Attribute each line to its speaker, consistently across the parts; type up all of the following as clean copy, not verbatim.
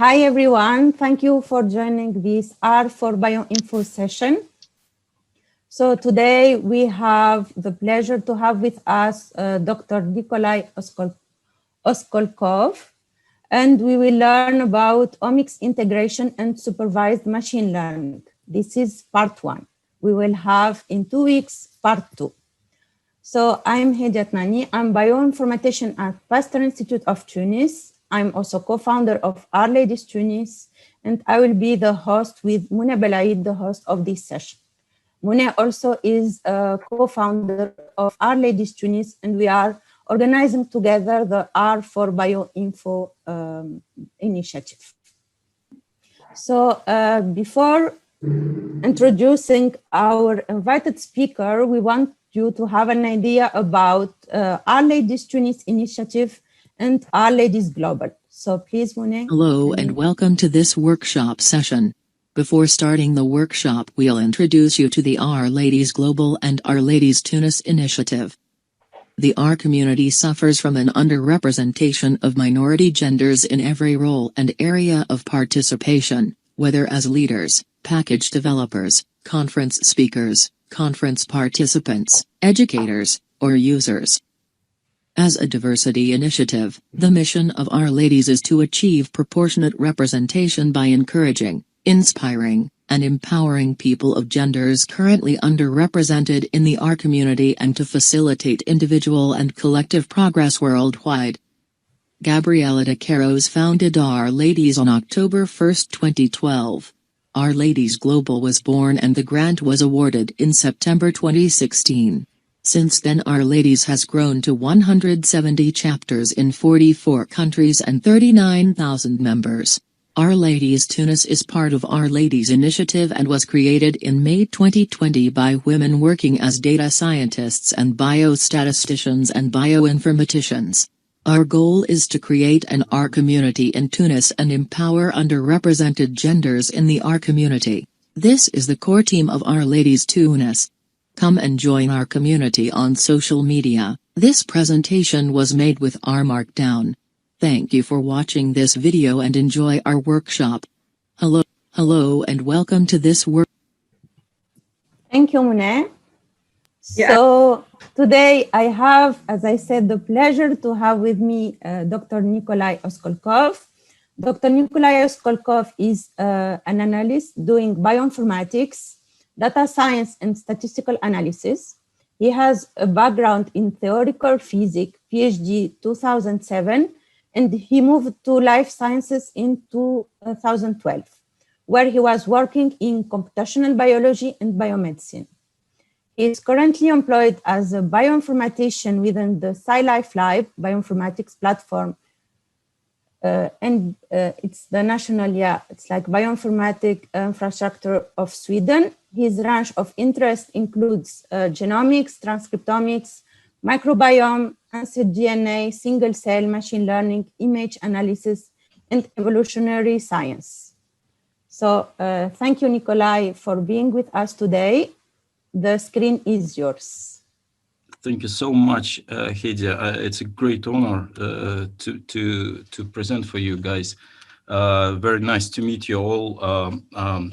Speaker 1: Hi, everyone. Thank you for joining this R4Bioinfo session. So today we have the pleasure to have with us Dr. Nickolay Oskolkov, and we will learn about omics integration and supervised machine learning. This is part 1. We will have in 2 weeks, part 2. So I'm Hedia Tnani. I'm bioinformatician at Pasteur Institute of Tunis. I'm also co-founder of Our Ladies Tunis, and I will be the host with Mouna Belaid, the host of this session. Mouna also is a co-founder of Our Ladies Tunis, and we are organizing together the R4Bioinfo initiative. So before introducing our invited speaker, we want you to have an idea about Our Ladies Tunis initiative and Our Ladies Global. So please, Mouna.
Speaker 2: Hello and welcome to this workshop session. Before starting the workshop, we'll introduce you to the Our Ladies Global and Our Ladies Tunis initiative. The R community suffers from an underrepresentation of minority genders in every role and area of participation, whether as leaders, package developers, conference speakers, conference participants, educators, or users. As a diversity initiative, the mission of Our Ladies is to achieve proportionate representation by encouraging, inspiring, and empowering people of genders currently underrepresented in the R community and to facilitate individual and collective progress worldwide. Gabriela de Caros founded Our Ladies on October 1, 2012. Our Ladies Global was born and the grant was awarded in September 2016. Since then Our Ladies has grown to 170 chapters in 44 countries and 39,000 members. Our Ladies Tunis is part of Our Ladies Initiative and was created in May 2020 by women working as data scientists and biostatisticians and bioinformaticians. Our goal is to create an R community in Tunis and empower underrepresented genders in the R community. This is the core team of Our Ladies Tunis. Come and join our community on social media. This presentation was made with R Markdown. Thank you for watching this video and enjoy our workshop. Hello and welcome to this work.
Speaker 1: Thank you, Mouna. So today I have, as I said, the pleasure to have with me Dr. Nickolay Oskolkov. Dr. Nickolay Oskolkov is an analyst doing bioinformatics, data science, and statistical analysis. He has a background in theoretical physics, PhD 2007, and he moved to life sciences in 2012, where he was working in computational biology and biomedicine. He is currently employed as a bioinformatician within the SciLifeLab bioinformatics platform. It's the national, it's like bioinformatic infrastructure of Sweden. His range of interest includes genomics, transcriptomics, microbiome, ancient DNA, single cell, machine learning, image analysis, and evolutionary science. So thank you, Nickolay, for being with us today. The screen is yours.
Speaker 3: Thank you so much, Hedia. It's a great honor to present for you guys. Very nice to meet you all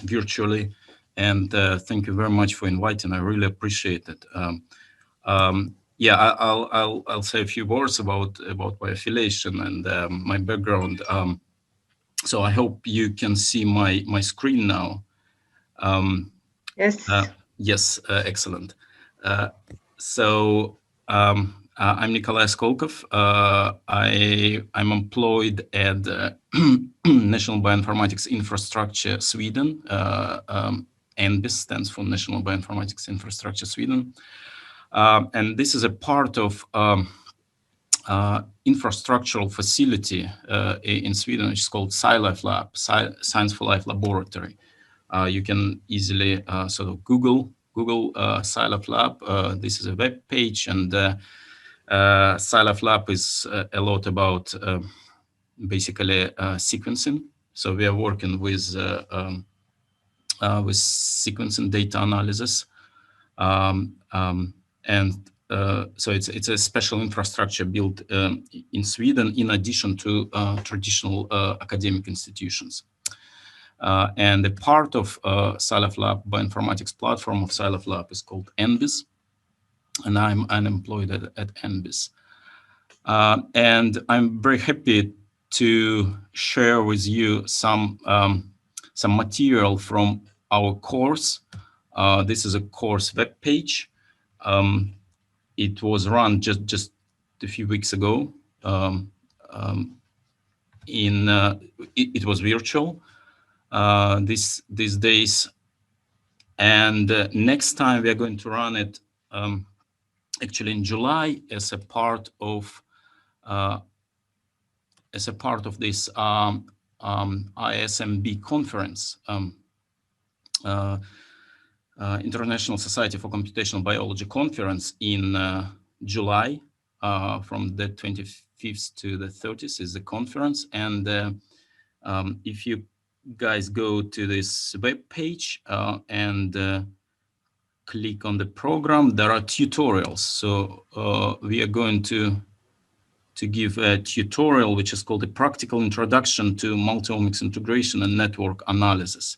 Speaker 3: virtually, and thank you very much for inviting. I really appreciate it. I'll say a few words about my affiliation and my background. So I hope you can see my screen now.
Speaker 4: Yes.
Speaker 3: Yes, excellent. I'm Nickolay Oskolkov. I'm employed at National Bioinformatics Infrastructure Sweden. NBIS stands for National Bioinformatics Infrastructure Sweden. And this is a part of infrastructural facility in Sweden, which is called SciLifeLab, Science for Life Laboratory. You can easily sort of Google SciLifeLab. This is a web page, and SciLifeLab is a lot about basically sequencing. So we are working with sequencing data analysis, and so it's a special infrastructure built in Sweden in addition to traditional academic institutions. And a part of SciLifeLab bioinformatics platform of SciLifeLab is called NBIS, and I'm unemployed at NBIS. And I'm very happy to share with you some material from our course. This is a course web page. It was run just a few weeks ago. It was virtual these days, and next time we are going to run it actually in July as a part of this ISMB conference, International Society for Computational Biology conference in July, from the 25th to the 30th is the conference. And if you guys go to this web page and click on the program, there are tutorials. So we are going to give a tutorial which is called a practical introduction to multi-omics integration and network analysis.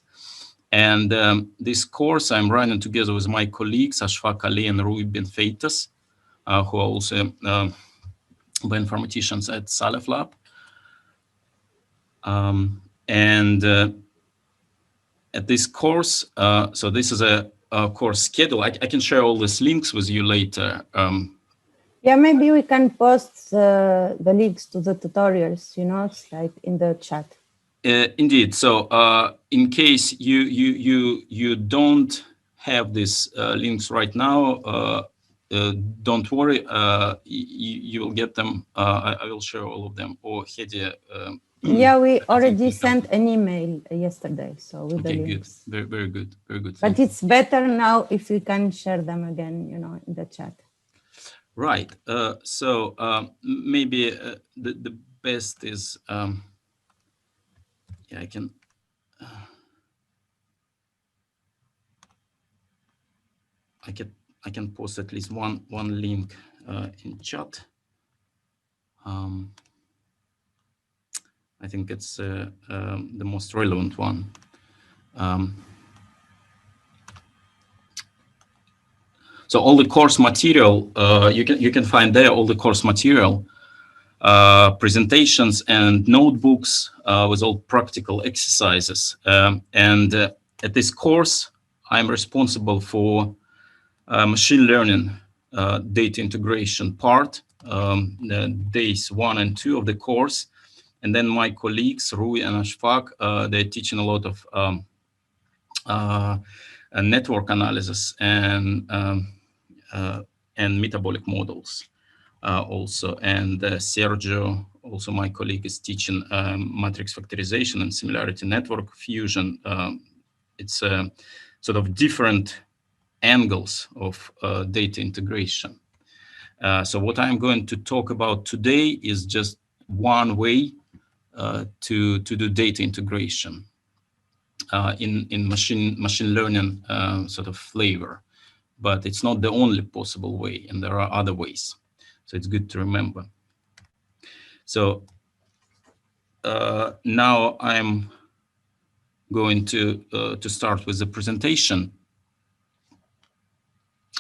Speaker 3: And this course I'm running together with my colleagues Ashfaq Ali and Rui Ben Feitas, who are also bioinformaticians at SciLifeLab. And at this course, so this is a course schedule. I can share all these links with you later.
Speaker 1: Yeah, maybe we can post the links to the tutorials, you know, it's like in the chat.
Speaker 3: Indeed. So in case you don't have these links right now, don't worry, you will get them. I will share all of them. Or Hedi.
Speaker 1: Yeah, we already sent an email yesterday, so with the links.
Speaker 3: Good. Very good.
Speaker 1: But it's better now if we can share them again, you know, in the chat.
Speaker 3: Right. So maybe the best is, yeah, I can post at least one link in chat. I think it's the most relevant one. So all the course material, you can find there all the course material, presentations and notebooks with all practical exercises. And at this course, I'm responsible for machine learning data integration part, days 1 and 2 of the course. And then my colleagues, Rui and Ashfaq, they're teaching a lot of network analysis and metabolic models also. And Sergio, also my colleague, is teaching matrix factorization and similarity network fusion. It's sort of different angles of data integration. So what I'm going to talk about today is just one way to do data integration in machine learning sort of flavor, but it's not the only possible way, and there are other ways. So it's good to remember. So now I'm going to start with the presentation.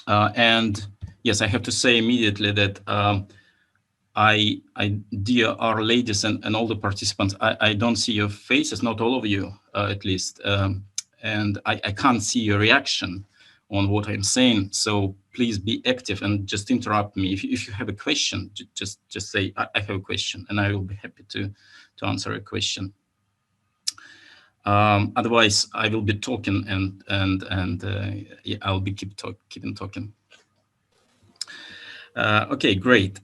Speaker 3: And yes, I have to say immediately that dear our ladies and all the participants, I don't see your faces, not all of you at least, and I can't see your reaction on what I'm saying. So please be active and just interrupt me. If you have a question, just say, I have a question, and I will be happy to answer a question. Otherwise, I will be talking and yeah, I'll be keeping talking. Okay, great.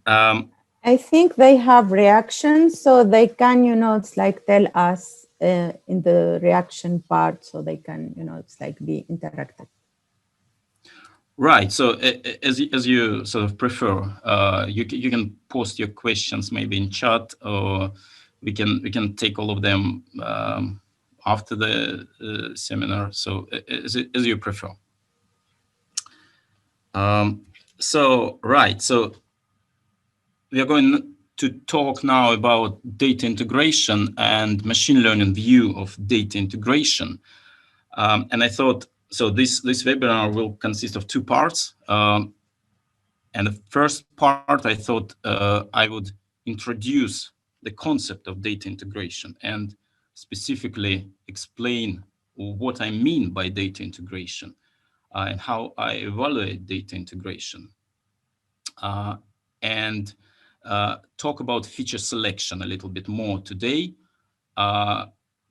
Speaker 1: I think they have reactions, so they can, you know, it's like tell us in the reaction part, so they can, you know, it's like be interactive.
Speaker 3: Right. So as you sort of prefer, you can post your questions maybe in chat, or we can take all of them after the seminar. So as you prefer. So we are going to talk now about data integration and machine learning view of data integration. And I thought, so this webinar will consist of 2 parts. And the first part, I thought I would introduce the concept of data integration and specifically explain what I mean by data integration and how I evaluate data integration. And talk about feature selection a little bit more today,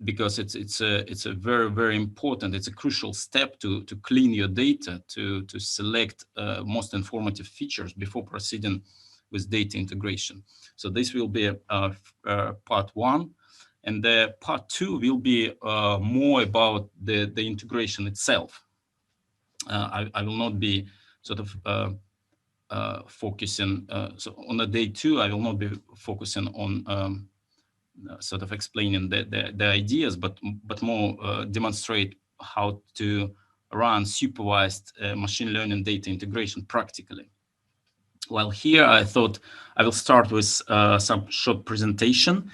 Speaker 3: because it's a very important, it's a crucial step to clean your data, to select most informative features before proceeding with data integration. So this will be part 1, and the part 2 will be more about the integration itself. I will not be sort of focusing, so on the day 2, I will not be focusing on sort of explaining the ideas, but more demonstrate how to run supervised machine learning data integration practically. Well, here I thought I will start with some short presentation,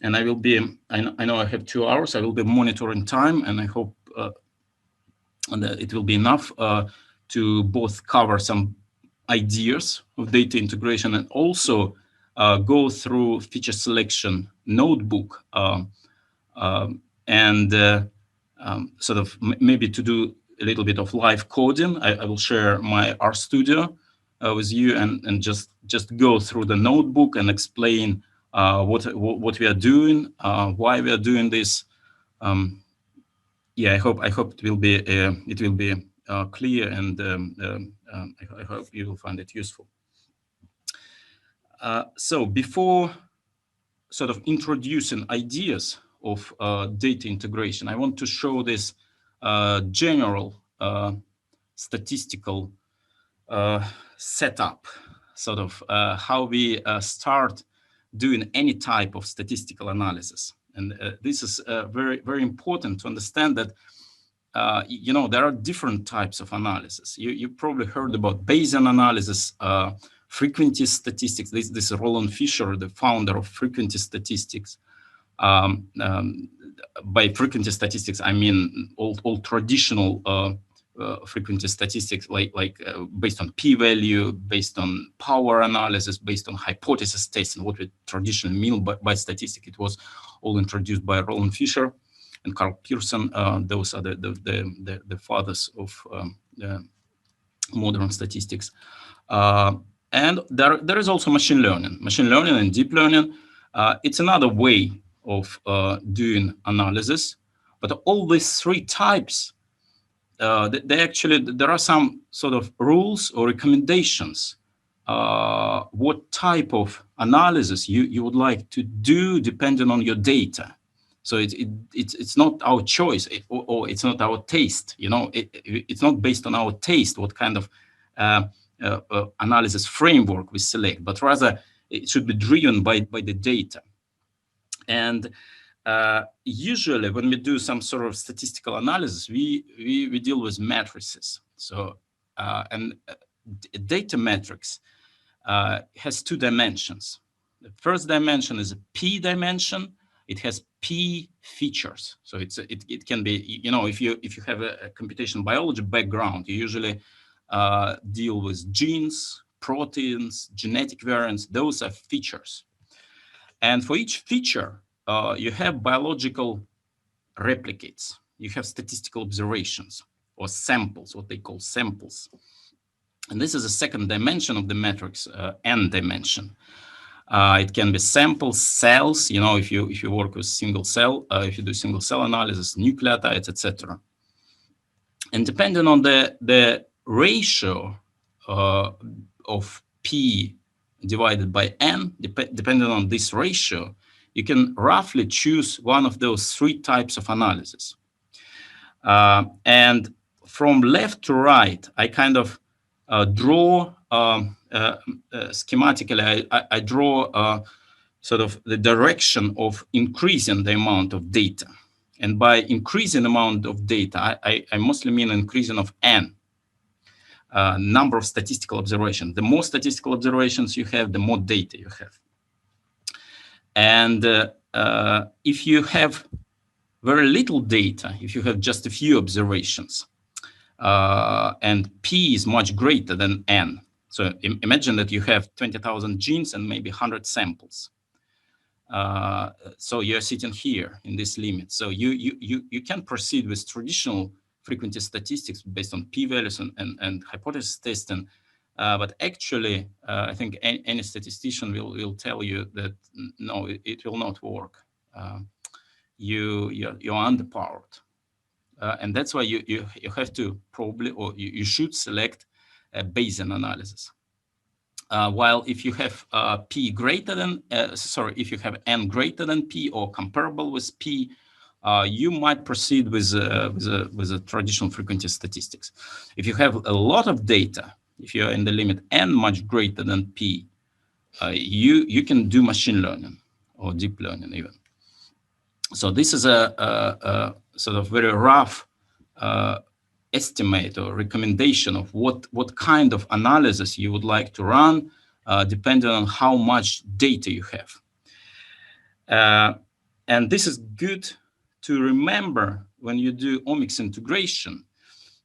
Speaker 3: and I will be, I know I have 2 hours, I will be monitoring time, and I hope it will be enough to both cover some ideas of data integration and also go through feature selection notebook and sort of maybe to do a little bit of live coding. I will share my RStudio with you and just go through the notebook and explain what we are doing, why we are doing this. Yeah, I hope it will be clear, and I hope you will find it useful. So before sort of introducing ideas of data integration, I want to show this general statistical setup, sort of how we start doing any type of statistical analysis. And this is very important to understand that you know, there are different types of analysis. You probably heard about Bayesian analysis, frequency statistics. This is Roland Fisher, the founder of frequency statistics. By frequency statistics, I mean all traditional frequency statistics, like based on p-value, based on power analysis, based on hypothesis testing, what we traditionally mean by statistics. It was all introduced by Roland Fisher and Carl Pearson. Those are the fathers of modern statistics. And there is also machine learning and deep learning. It's another way of doing analysis, but all these 3 types, there are some sort of rules or recommendations what type of analysis you would like to do depending on your data. So it's not our choice, or it's not our taste. You know, it's not based on our taste what kind of analysis framework we select, but rather it should be driven by the data. And usually when we do some sort of statistical analysis, we deal with matrices. So data matrix has 2 dimensions. The first dimension is a P dimension. It has P features. So it can be, you know, if you have a computational biology background, you usually deal with genes, proteins, genetic variants. Those are features. And for each feature, you have biological replicates. You have statistical observations or samples, what they call samples. And this is the second dimension of the matrix, N dimension. It can be samples, cells, you know, if you work with single cell, if you do single cell analysis, nucleotides, etc. And depending on the ratio of P divided by N, depending on this ratio, you can roughly choose one of those 3 types of analysis. And from left to right, I kind of draw schematically, I draw sort of the direction of increasing the amount of data. And by increasing the amount of data, I mostly mean increasing of N. number of statistical observations. The more statistical observations you have, the more data you have. And if you have very little data, if you have just a few observations, and P is much greater than N. So imagine that you have 20,000 genes and maybe 100 samples. So you're sitting here in this limit. So you can proceed with traditional frequency statistics based on p-values and hypothesis testing. But actually, I think any statistician will tell you that no, it will not work. You're underpowered. And that's why you have to probably, or you should select a Bayesian analysis. While if you have P greater than, if you have N greater than P or comparable with P, you might proceed with a traditional frequency statistics. If you have a lot of data, if you're in the limit N much greater than P, you can do machine learning or deep learning even. So this is a sort of very rough estimate or recommendation of what kind of analysis you would like to run, depending on how much data you have. And this is good to remember when you do omics integration,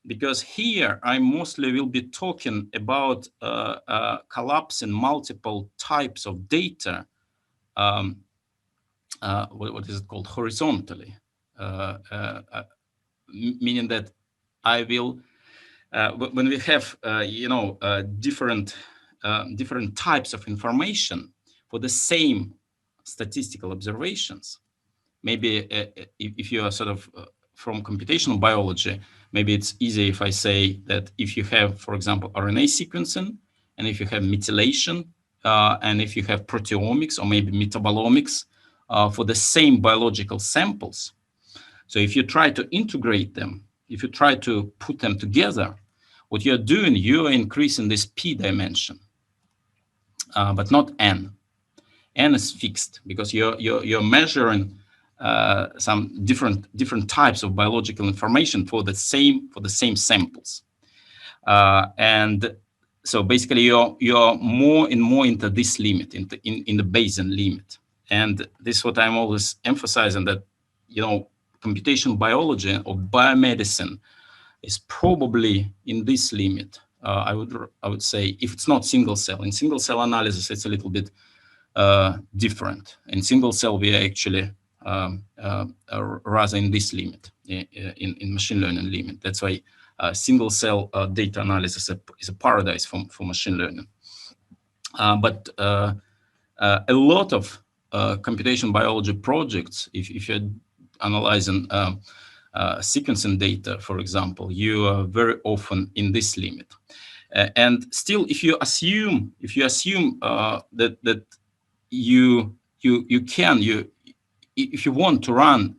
Speaker 3: because here I mostly will be talking about collapsing multiple types of data. What is it called? Horizontally, meaning that I will, when we have, different types of information for the same statistical observations. Maybe if you are sort of from computational biology, maybe it's easy if I say that if you have, for example, RNA sequencing, and if you have methylation, and if you have proteomics or maybe metabolomics for the same biological samples. So if you try to integrate them, if you try to put them together, what you're doing, you are increasing this P dimension, but not N. N is fixed because you're measuring some different types of biological information for the same samples, and so basically you're more and more into this limit, in the Bayesian limit. And this is what I'm always emphasizing, that computational biology or biomedicine is probably in this limit. I would say, if it's not single cell. In single cell analysis, it's a little bit different. In single cell, we are actually rather in this limit, in machine learning limit. That's why single cell data analysis is a paradise for machine learning. But a lot of computation biology projects, if you're analyzing sequencing data, for example, you are very often in this limit. And still, if you assume that if you want to run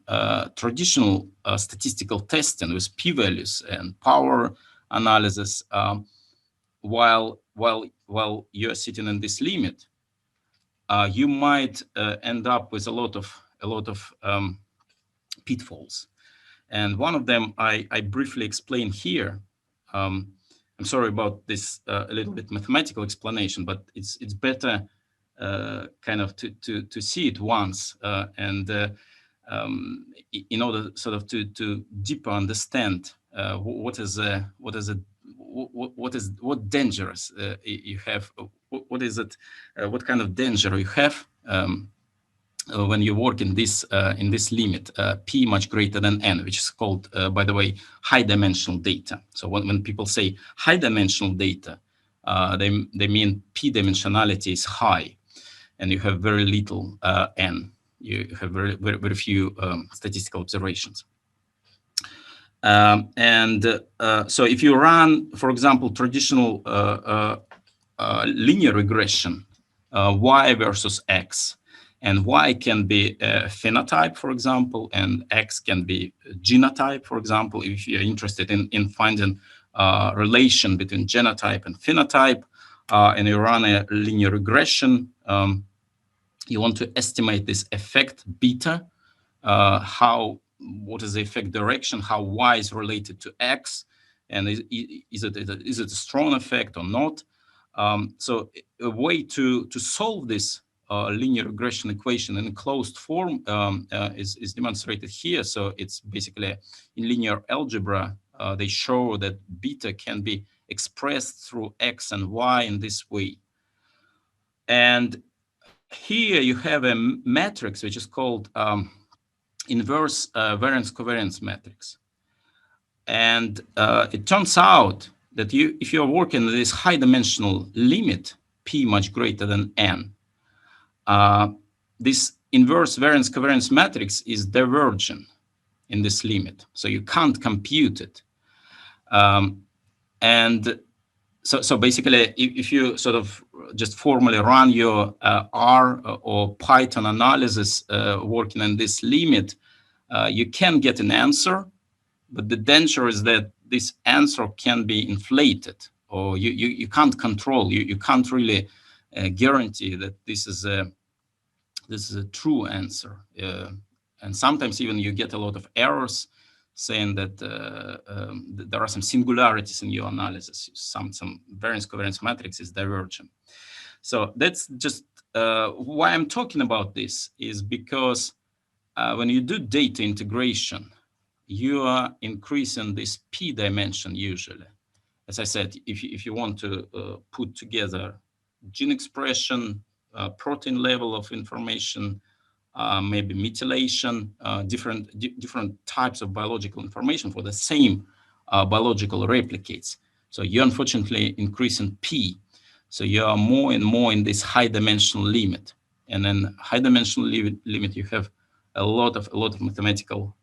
Speaker 3: traditional statistical testing with p-values and power analysis, while you're sitting in this limit, you might end up with a lot of pitfalls. And one of them I briefly explain here. I'm sorry about this a little bit mathematical explanation, but it's better kind of to see it once, and in order sort of to deeper understand what dangerous you have, what is it, what kind of danger you have when you work in this limit, P much greater than N, which is called, by the way, high dimensional data. So when people say high dimensional data, they mean P dimensionality is high, and you have very little N. You have very few statistical observations. So if you run, for example, traditional linear regression, Y versus X, and Y can be a phenotype, for example, and X can be a genotype, for example, if you're interested in finding relation between genotype and phenotype, and you run a linear regression, you want to estimate this effect beta, what is the effect direction, how Y is related to X, and is it a strong effect or not? So a way to solve this linear regression equation in a closed form is demonstrated here. So it's basically in linear algebra, they show that beta can be expressed through x and y in this way. And here you have a matrix which is called inverse variance covariance matrix. And it turns out that if you're working with this high dimensional limit, p much greater than n, this inverse variance covariance matrix is divergent in this limit. So you can't compute it. And so basically, if you sort of just formally run your R or Python analysis working on this limit, you can get an answer, but the danger is that this answer can be inflated, or you can't control. You can't really guarantee that this is a true answer. And sometimes even you get a lot of errors saying that there are some singularities in your analysis. Some variance covariance matrix is divergent. So that's just why I'm talking about this is because when you do data integration, you are increasing this p dimension usually. As I said, if you want to put together gene expression, protein level of information, maybe methylation, different types of biological information for the same biological replicates. So you unfortunately increase in p. So you are more and more in this high dimensional limit. And then high dimensional limit, you have a lot of mathematical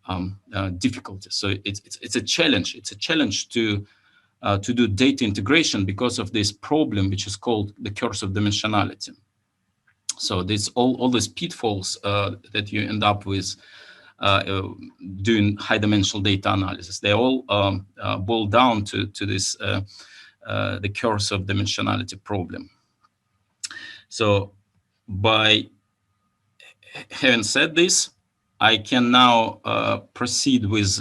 Speaker 3: difficulties. So it's a challenge. It's a challenge to do data integration because of this problem, which is called the curse of dimensionality. So this all these pitfalls that you end up with doing high dimensional data analysis, they all boil down to this the curse of dimensionality problem. So by having said this, I can now proceed with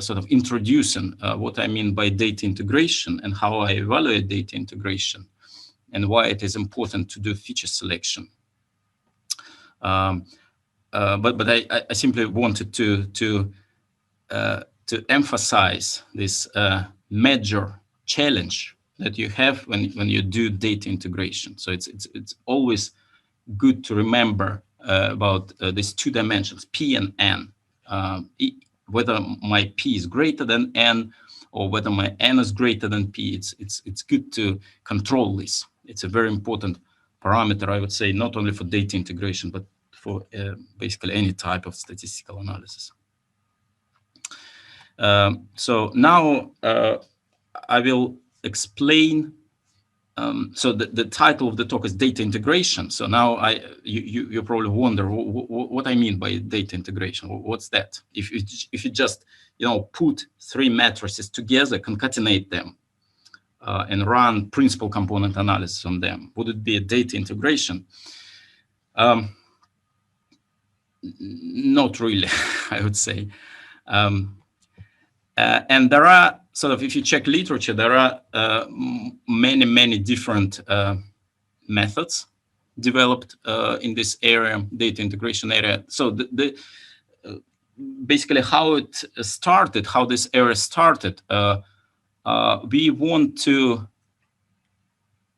Speaker 3: sort of introducing what I mean by data integration and how I evaluate data integration and why it is important to do feature selection. But I simply wanted to emphasize this major challenge that you have when you do data integration. So it's always good to remember about these two dimensions, p and n. Whether my p is greater than n or whether my n is greater than p, it's good to control this. It's a very important parameter, I would say, not only for data integration, but for basically any type of statistical analysis. So now I will explain. So the title of the talk is data integration. So now you probably wonder what I mean by data integration. What's that? If you just put three matrices together, concatenate them, and run principal component analysis on them, would it be a data integration? Not really, I would say. And there are sort of, if you check literature, there are many different methods developed in this area, data integration area. So basically how it started, how this area started, we want to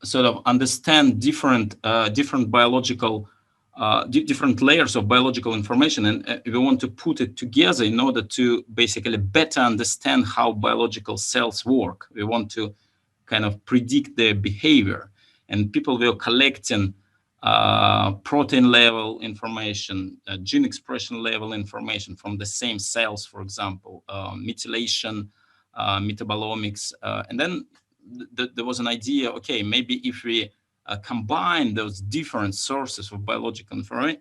Speaker 3: sort of understand different biological different layers of biological information, and we want to put it together in order to basically better understand how biological cells work. We want to kind of predict their behavior, and people were collecting protein level information, gene expression level information from the same cells, for example, methylation, metabolomics, and then there was an idea, okay, maybe if we combine those different sources of biological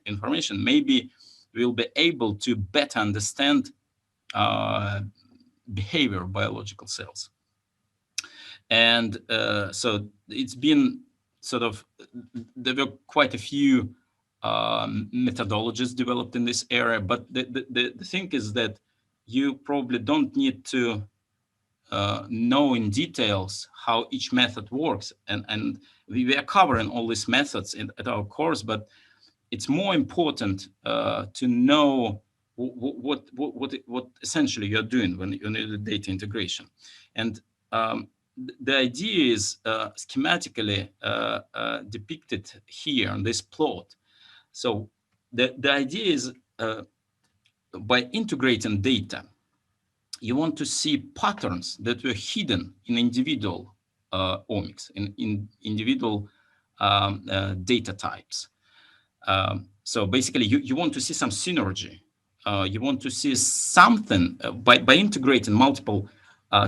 Speaker 3: information, maybe we'll be able to better understand behavior of biological cells. And so it's been sort of, there were quite a few methodologies developed in this area, but the thing is that you probably don't need to know in details how each method works, and we are covering all these methods at our course, but it's more important to know what essentially you're doing when you do data integration. And the idea is schematically depicted here on this plot. So the idea is by integrating data, you want to see patterns that were hidden in individual omics, in individual data types. So basically, you want to see some synergy. You want to see something by integrating multiple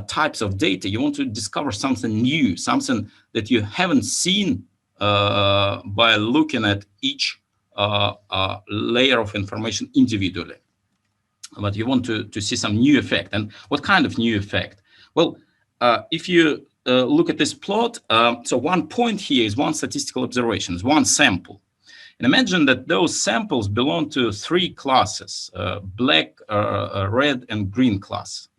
Speaker 3: types of data. You want to discover something new, something that you haven't seen by looking at each layer of information individually. But you want to see some new effect. And what kind of new effect? Well, if you look at this plot, so one point here is one statistical observation, is one sample. And imagine that those samples belong to three classes, black, red, and green class.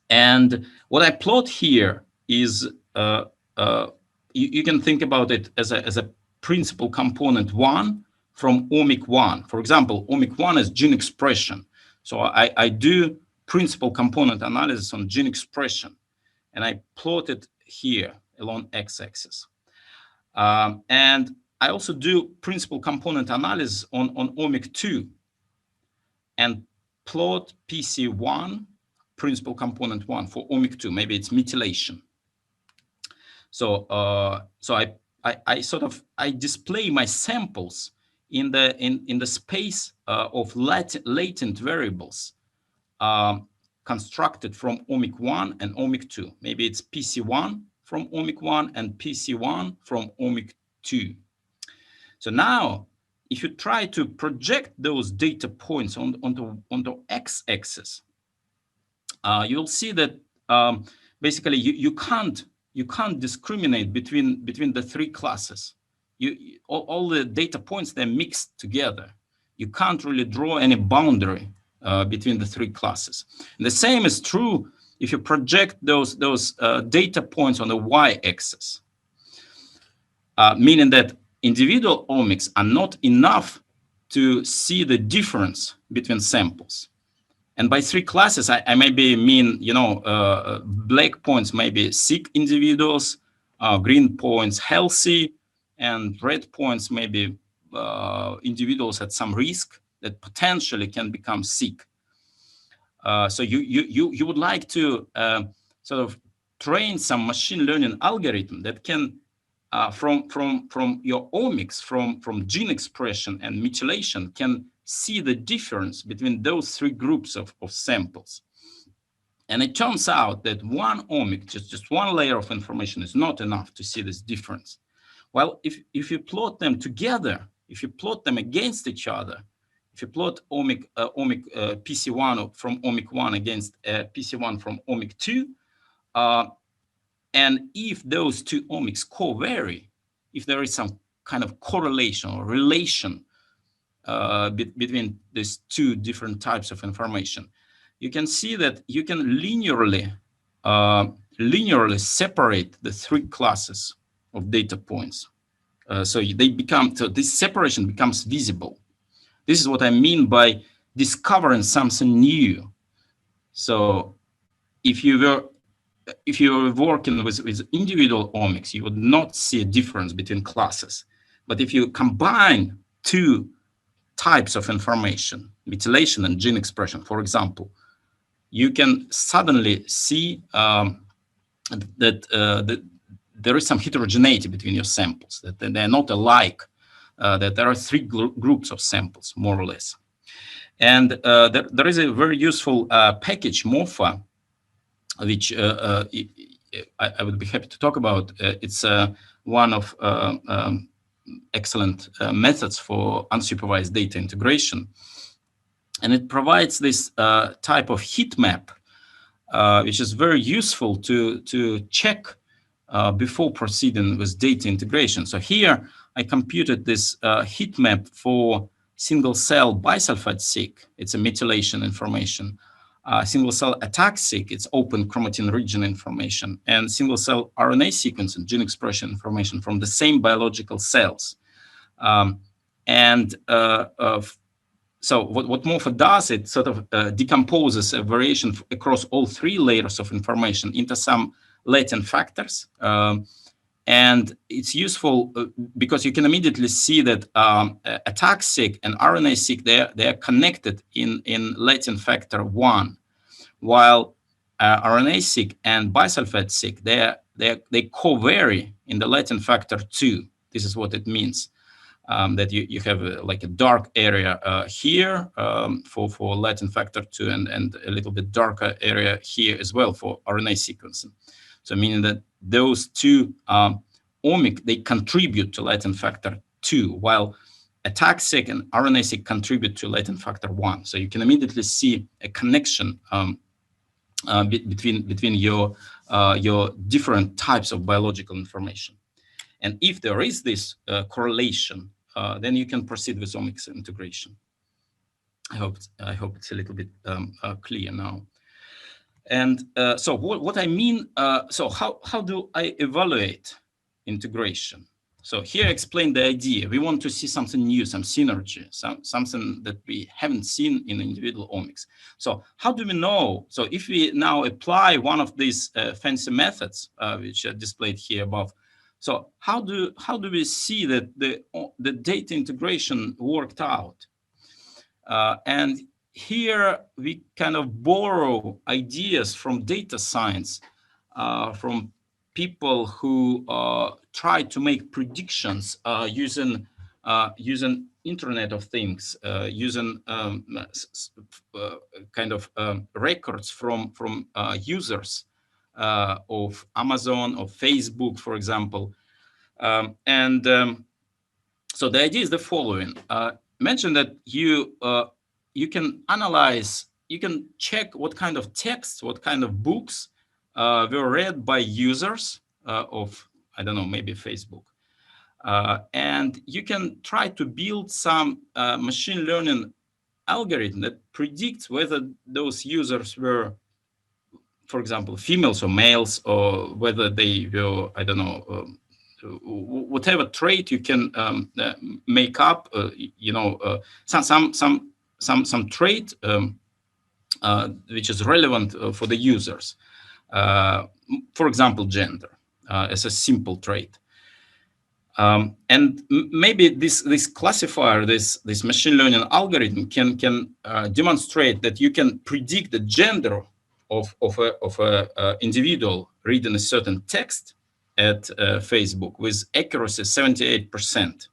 Speaker 3: And what I plot here is, you can think about it as a principal component one from omic one. For example, omic one is gene expression. So I do principal component analysis on gene expression, and I plot it here along x-axis. And I also do principal component analysis on omic 2 and plot PC1, principal component 1 for omic 2. Maybe it's methylation. So I display my samples in the space of latent variables constructed from omic 1 and omic 2. Maybe it's PC1 from omic 1 and PC1 from omic 2. So now, if you try to project those data points onto x-axis, you'll see that basically you can't discriminate between the three classes. All the data points, they're mixed together. You can't really draw any boundary between the three classes. And the same is true if you project those data points on the y-axis, meaning that individual omics are not enough to see the difference between samples. And by three classes, I maybe mean, black points may be sick individuals, green points healthy, and red points may be individuals at some risk that potentially can become sick. So you would like to sort of train some machine learning algorithm that can from your omics, from gene expression and methylation, can see the difference between those three groups of samples. And it turns out that one omic, just one layer of information, is not enough to see this difference. Well, if you plot them together, if you plot them against each other, if you plot omic PC1 from omic 1 against PC1 from omic 2, and if those two omics co-vary, if there is some kind of correlation or relation between these two different types of information, you can see that you can linearly separate the three classes of data points. So this separation becomes visible. This is what I mean by discovering something new. So if you were working with individual omics, you would not see a difference between classes. But if you combine two types of information, methylation and gene expression, for example, you can suddenly see that there is some heterogeneity between your samples, that they're not alike, that there are three groups of samples, more or less. And there is a very useful package, Morpha, which I would be happy to talk about. It's one of excellent methods for unsupervised data integration. And it provides this type of heat map, which is very useful to check before proceeding with data integration. So here I computed this heat map for single cell bisulfite-seq. It's a methylation information Single-cell ATAC-seq, it's open chromatin region information, and single-cell RNA sequence and gene expression information from the same biological cells. So what MORPHA does, it sort of decomposes a variation across all three layers of information into some latent factors. And it's useful because you can immediately see that ATAC-seq and RNA-seq, they are connected in latent factor 1, while RNA-seq and bisulfite-seq, they co-vary in the latent factor 2. This is what it means. That you have like a dark area here for latent factor 2 and a little bit darker area here as well for RNA sequencing. So meaning that those two omic, they contribute to latent factor 2, while ATAC-seq and RNA-seq contribute to latent factor 1. So you can immediately see a connection between your different types of biological information. And if there is this correlation, then you can proceed with omics integration. I hope it's a little bit clear now. And so what I mean, so how do I evaluate integration? So here I explain the idea. We want to see something new, some synergy, something that we haven't seen in individual omics. So how do we know? So if we now apply one of these fancy methods, which are displayed here above, so how do we see that the data integration worked out? And here we kind of borrow ideas from data science, from people who try to make predictions using Internet of Things, using kind of records from users of Amazon or Facebook, for example. So the idea is the following. Mention that you can analyze, you can check what kind of texts, what kind of books were read by users of, I don't know, maybe Facebook. And you can try to build some machine learning algorithm that predicts whether those users were, for example, females or males, or whether they were, I don't know, whatever trait you can make up, some trait which is relevant for the users. For example, gender as a simple trait. And maybe this classifier, this machine learning algorithm can demonstrate that you can predict the gender of a individual reading a certain text at Facebook with accuracy 78%.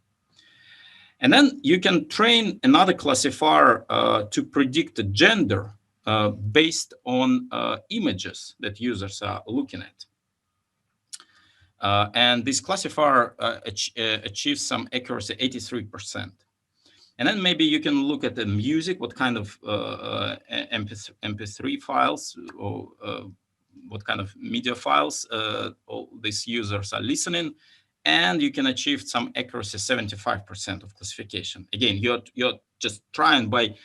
Speaker 3: And then you can train another classifier to predict the gender based on images that users are looking at. And this classifier achieves some accuracy 83%. And then maybe you can look at the music, what kind of MP3 files or what kind of media files all these users are listening, and you can achieve some accuracy 75% of classification. Again, you're just trying by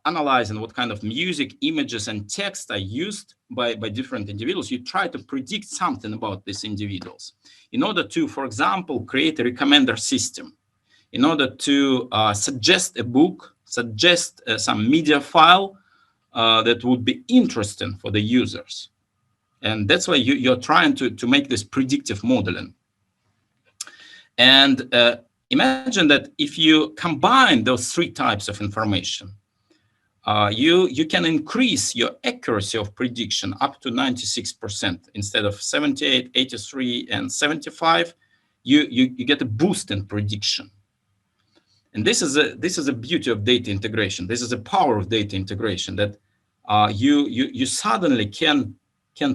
Speaker 3: analyzing what kind of music, images, and text are used by different individuals. You try to predict something about these individuals in order to, for example, create a recommender system, in order to suggest a book, suggest some media file that would be interesting for the users. And that's why you're trying to make this predictive modeling. And imagine that if you combine those three types of information, you can increase your accuracy of prediction up to 96%. Instead of 78, 83, and 75, you get a boost in prediction. And this is a beauty of data integration. This is the power of data integration, that you suddenly can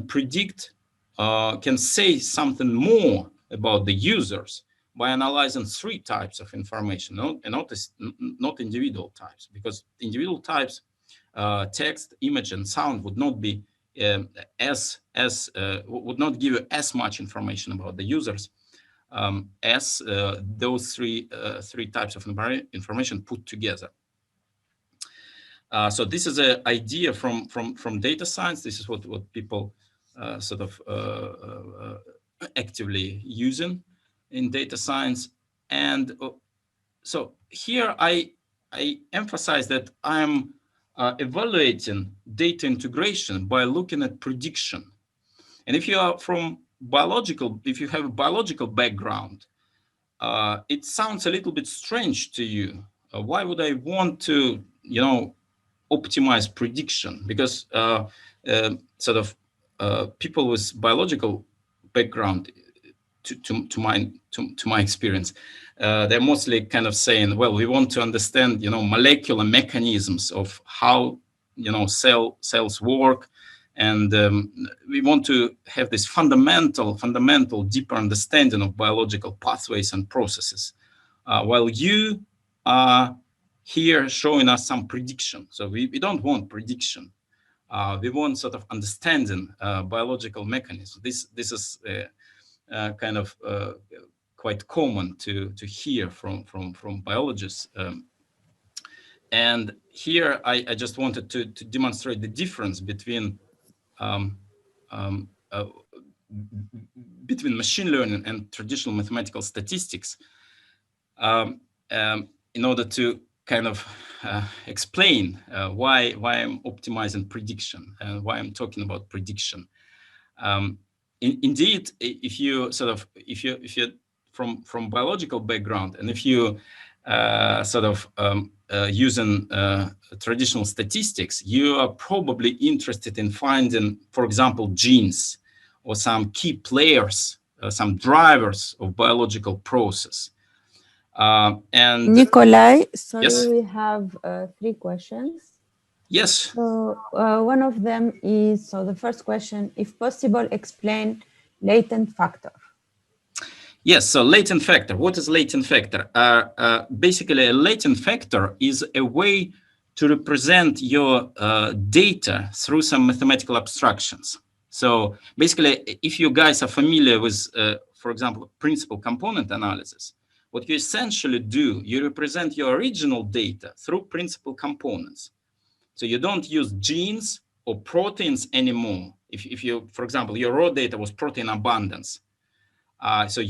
Speaker 3: predict, can say something more about the users by analyzing three types of information, not individual types, because individual types, text, image, and sound would not be would not give you as much information about the users as those three types of information put together. So this is an idea from data science. This is what people sort of actively using in data science. And so here I emphasize that I'm evaluating data integration by looking at prediction. And if you are from biological, if you have a biological background, it sounds a little bit strange to you. Why would I want to, optimize prediction? Because sort of people with biological background, to my experience, they're mostly kind of saying, well, we want to understand, molecular mechanisms of how, cells work. And we want to have this fundamental, deeper understanding of biological pathways and processes. While you are here showing us some prediction. So we don't want prediction. We want sort of understanding biological mechanisms. This is kind of quite common to hear from biologists. And here I just wanted to demonstrate the difference between machine learning and traditional mathematical statistics, in order to kind of explain why I'm optimizing prediction and why I'm talking about prediction. Indeed, if you're from biological background, and if you using traditional statistics, you are probably interested in finding, for example, genes or some key players, some drivers of biological process. And
Speaker 1: Nikolay, sorry,
Speaker 3: yes,
Speaker 1: we have 3 questions.
Speaker 3: Yes.
Speaker 1: So one of them is, so the first question, if possible, explain latent factor.
Speaker 3: Yes, so latent factor. What is latent factor? Basically, a latent factor is a way to represent your data through some mathematical abstractions. So basically, if you guys are familiar with, for example, principal component analysis, what you essentially do, you represent your original data through principal components. So you don't use genes or proteins anymore. If you, for example, your raw data was protein abundance. So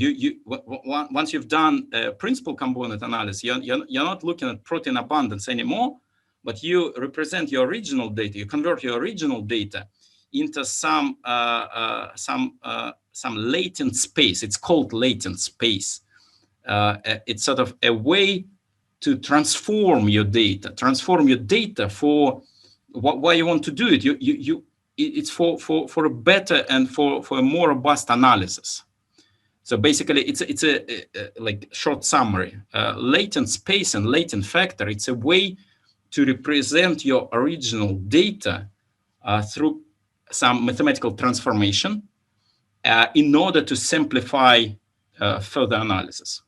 Speaker 3: once you've done principal component analysis, you're not looking at protein abundance anymore, but you represent your original data. You convert your original data into some latent space. It's called latent space. It's sort of a way to transform your data for why you want to do it. It's for a better and for a more robust analysis. So basically, it's a like short summary. Latent space and latent factor, it's a way to represent your original data through some mathematical transformation in order to simplify further analysis.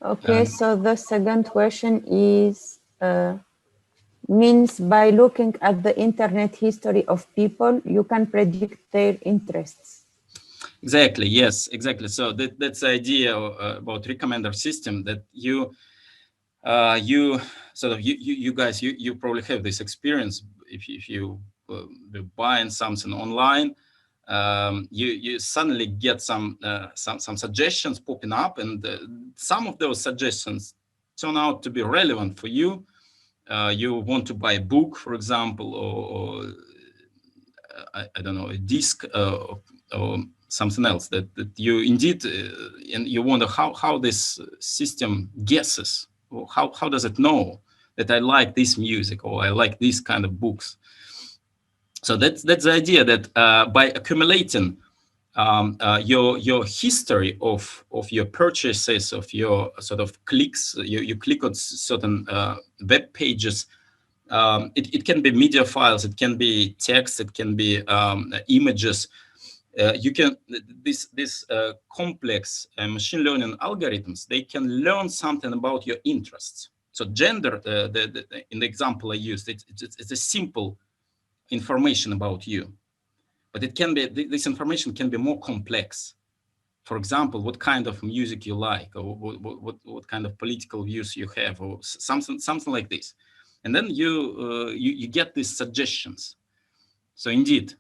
Speaker 1: Okay, so the second question is, means by looking at the internet history of people, you can predict their interests.
Speaker 3: Exactly, yes, exactly. So that's the idea about recommender system, that you guys, you probably have this experience. If you buying something online, you suddenly get some suggestions popping up, and some of those suggestions turn out to be relevant for you. You want to buy a book, for example, or I don't know, a disc or something else that you indeed, and you wonder how this system guesses, or how does it know that I like this music or I like these kind of books. So that's the idea, that by accumulating your history of your purchases, of your sort of clicks, you click on certain web pages. It can be media files, it can be text, it can be images. You can this complex machine learning algorithms, they can learn something about your interests. So gender, in the example I used, it's a simple information about you, but it can be, this information can be more complex. For example, what kind of music you like, or what kind of political views you have, or something like this. and then you get these suggestions. So indeed,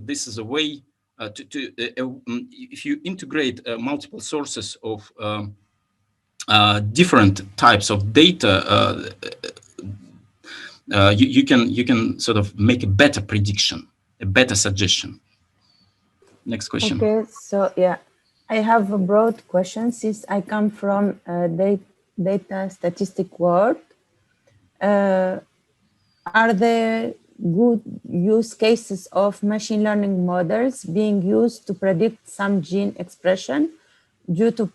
Speaker 3: this is a way if you integrate multiple sources of different types of data, you can sort of make a better prediction, a better suggestion. Next question.
Speaker 1: Okay, so yeah, I have a broad question since I come from data statistic world. Are there good use cases of machine learning models being used to predict some gene expression due to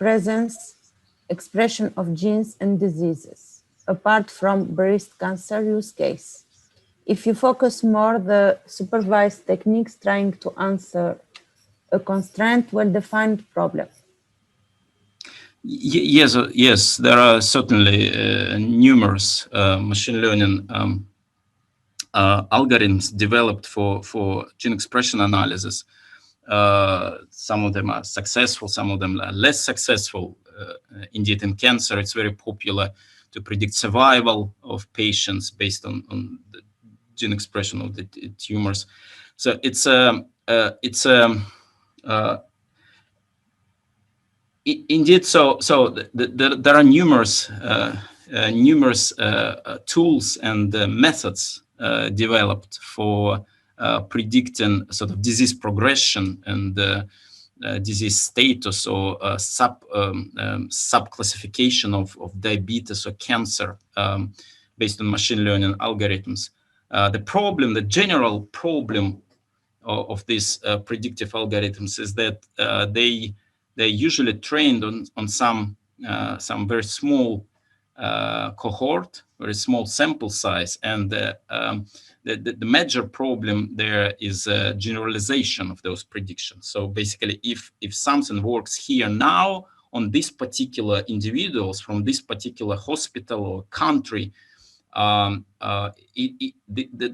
Speaker 1: expression of genes and diseases, apart from breast cancer use case? If you focus more the supervised techniques trying to answer a constraint, well-defined problem.
Speaker 3: Yes, there are certainly numerous machine learning algorithms developed for gene expression analysis. Some of them are successful, some of them are less successful. Indeed, in cancer, it's very popular to predict survival of patients based on the gene expression of the tumors. So indeed, there are numerous tools and methods developed for predicting sort of disease progression and disease status or sub-classification of diabetes or cancer based on machine learning algorithms. The general problem of these predictive algorithms is that they're usually trained on some very small cohort, very small sample size, and the major problem there is generalization of those predictions. So basically, if something works here now on these particular individuals from this particular hospital or country, the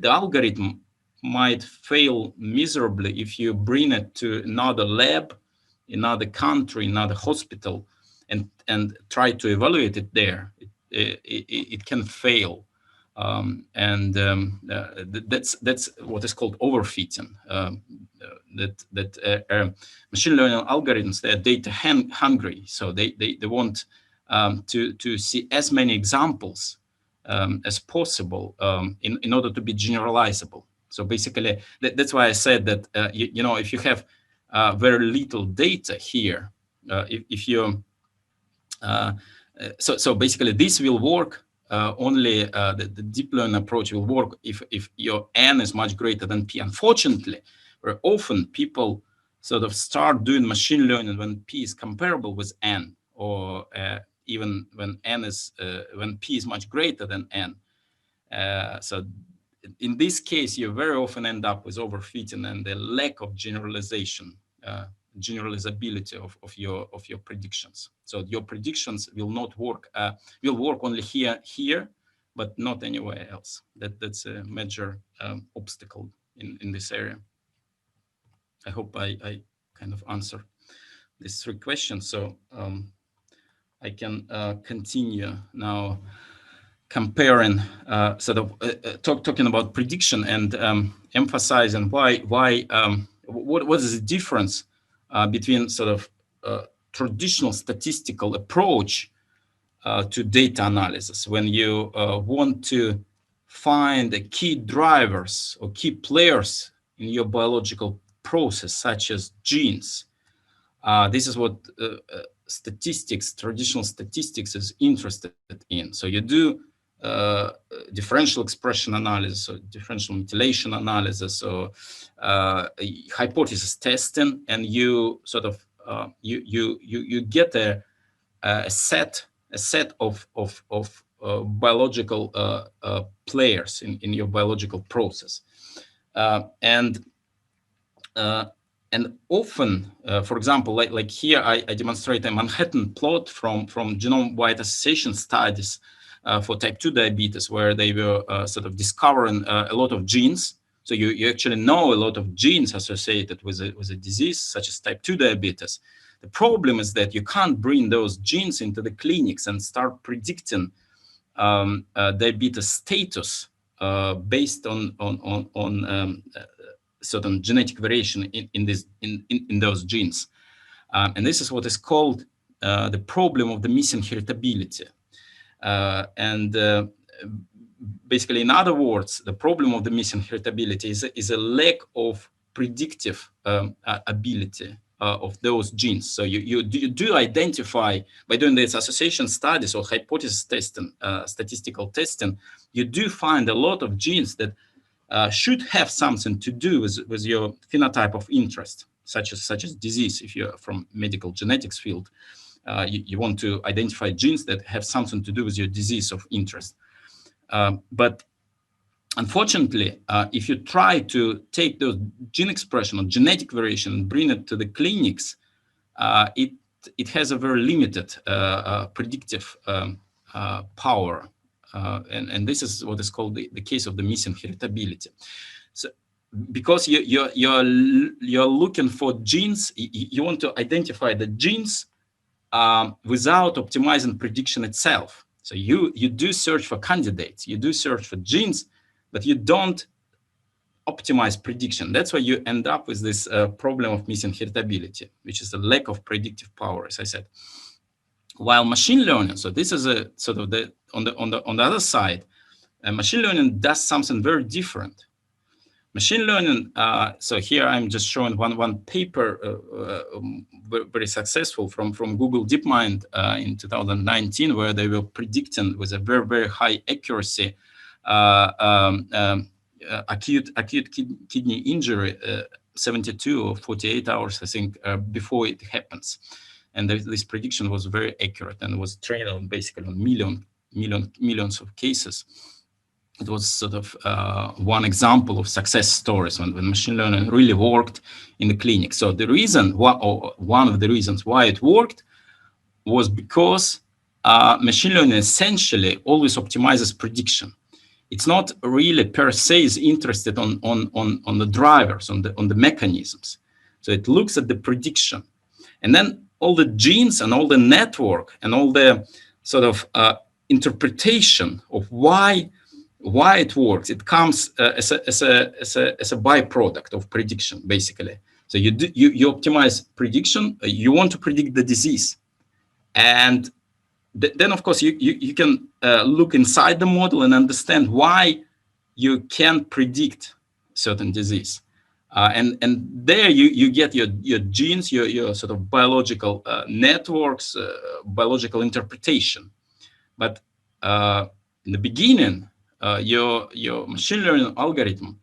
Speaker 3: algorithm might fail miserably if you bring it to another lab, another country, another hospital, and try to evaluate it there. It can fail, that's what is called overfitting. Machine learning algorithms, they're data hungry, so they want to see as many examples as possible in order to be generalizable. So basically, that's why I said that if you have very little data here, if you so basically this will work only the deep learning approach will work if your n is much greater than p. Unfortunately, very often people sort of start doing machine learning when p is comparable with n, or even when when p is much greater than n. So in this case, you very often end up with overfitting and the lack of generalization, generalizability of your predictions. So your predictions will not work, will work only here, but not anywhere else. That's a major obstacle in this area. I hope I kind of answer these three questions. So I can continue now comparing, talking about prediction and emphasizing what is the difference between sort of traditional statistical approach to data analysis when you want to find the key drivers or key players in your biological process, such as genes. This is what traditional statistics is interested in. So you do differential expression analysis, or differential methylation analysis, or hypothesis testing, and you sort of you get a set of biological players in your biological process, and often, for example, like here, I demonstrate a Manhattan plot from genome-wide association studies for type 2 diabetes, where they were sort of discovering a lot of genes. So you actually know a lot of genes associated with a disease such as type 2 diabetes. The problem is that you can't bring those genes into the clinics and start predicting diabetes status based on certain genetic variation in those genes. And this is what is called the problem of the missing heritability. Basically, in other words, the problem of the missing heritability is a lack of predictive ability of those genes. So you do identify, by doing this association studies or hypothesis testing, statistical testing, you do find a lot of genes that should have something to do with your phenotype of interest, such as disease. If you're from medical genetics field, you want to identify genes that have something to do with your disease of interest. But unfortunately, if you try to take those gene expression or genetic variation and bring it to the clinics, it has a very limited predictive power. And this is what is called the case of the missing heritability. So, because you're looking for genes, you want to identify the genes without optimizing prediction itself. So you do search for candidates, you do search for genes, but you don't optimize prediction. That's why you end up with this problem of missing heritability, which is a lack of predictive power, as I said. While machine learning, so this is a sort of on the other side, machine learning does something very different. Machine learning, so here I'm just showing one paper, very successful from Google DeepMind in 2019, where they were predicting with a very, very high accuracy acute kidney injury 72 or 48 hours, I think, before it happens. And this prediction was very accurate and was trained on basically on millions of cases. It was sort of one example of success stories when machine learning really worked in the clinic. So the reason, or one of the reasons why it worked, was because machine learning essentially always optimizes prediction. It's not really per se is interested on the drivers, on the mechanisms. So it looks at the prediction, and then all the genes and all the network and all the sort of interpretation of why it works, it comes as a byproduct of prediction, basically. So you optimize prediction. You want to predict the disease, and then of course you can look inside the model and understand why you can predict certain disease, and there you get your genes, your sort of biological networks, biological interpretation. But in the beginning, your machine learning algorithm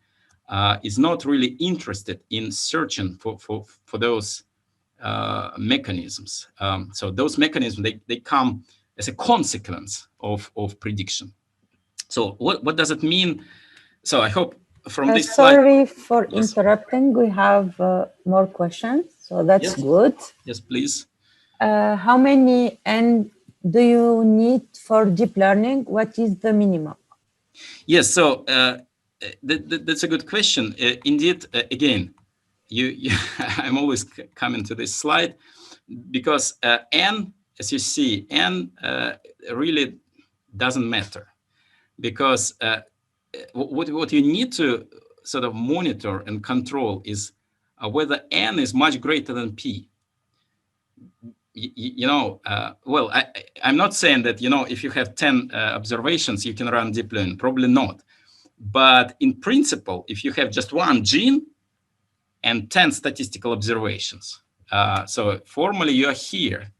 Speaker 3: is not really interested in searching for those mechanisms. So those mechanisms, they come as a consequence of prediction. So what does it mean? So I hope from this
Speaker 1: sorry
Speaker 3: slide,
Speaker 1: for interrupting. We have more questions, so that's good.
Speaker 3: Yes, please.
Speaker 1: How many N do you need for deep learning? What is the minimum?
Speaker 3: Yes, so that's a good question. Indeed, again, I'm always coming to this slide because N, as you see, N really doesn't matter, because what you need to sort of monitor and control is whether N is much greater than P. Well, I'm not saying that, if you have 10 observations, you can run deep learning, probably not. But in principle, if you have just one gene and 10 statistical observations, so formally you are here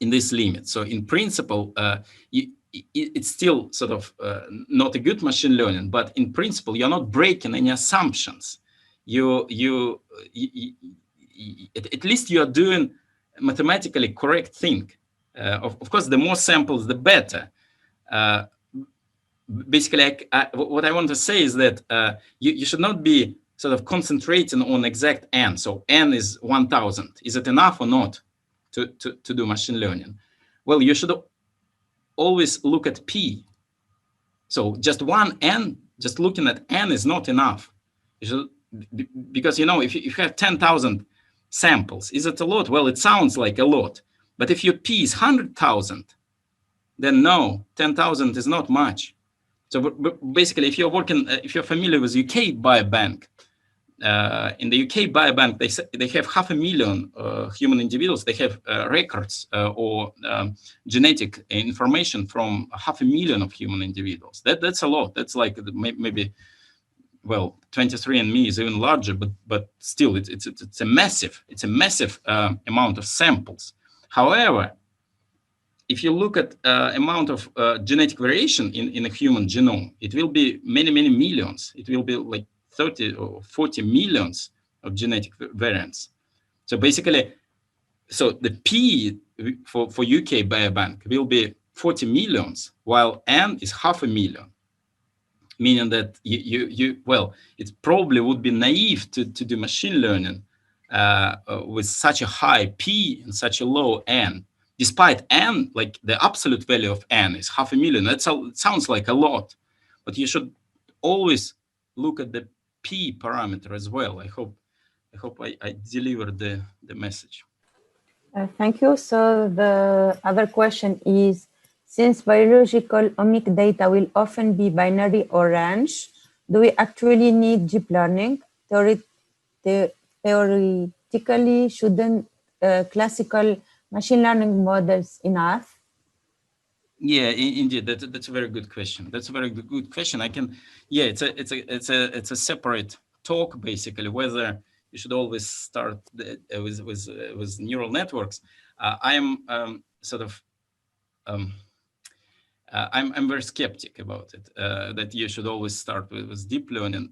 Speaker 3: in this limit. So in principle, it's still sort of not a good machine learning, but in principle, you're not breaking any assumptions. At least you are doing mathematically correct thing. Of course, the more samples, the better. Basically, what I want to say is that you should not be sort of concentrating on exact N. So N is 1,000. Is it enough or not to do machine learning? Well, you should always look at P. So just one N, just looking at N is not enough. You should, because, if you have 10,000 samples, is it a lot? Well, it sounds like a lot. But if your P is 100,000, then no, 10,000 is not much. So basically, if you're working, if you're familiar with UK Biobank, in the UK Biobank, they have 500,000 human individuals. They have records or genetic information from 500,000 of human individuals. That's a lot. That's like maybe, well, 23andMe is even larger, but still, it's a massive amount of samples. However, if you look at amount of genetic variation in a human genome, it will be many millions. It will be like 30 or 40 millions of genetic variants. So basically, so the P for UK Biobank will be 40 millions, while N is 500,000, meaning that well, it probably would be naive to do machine learning with such a high P and such a low N. Despite N, like the absolute value of N is 500,000. It sounds like a lot, but you should always look at the P parameter as well. I hope I delivered the message.
Speaker 1: Thank you. So the other question is, since biological omic data will often be binary or range, do we actually need deep learning? Theoretically, shouldn't classical machine learning models enough?
Speaker 3: Yeah, indeed, that's a very good question. That's a very good question. Yeah, it's a separate talk basically, whether you should always start with neural networks. I'm I'm very skeptic about it. That you should always start with deep learning.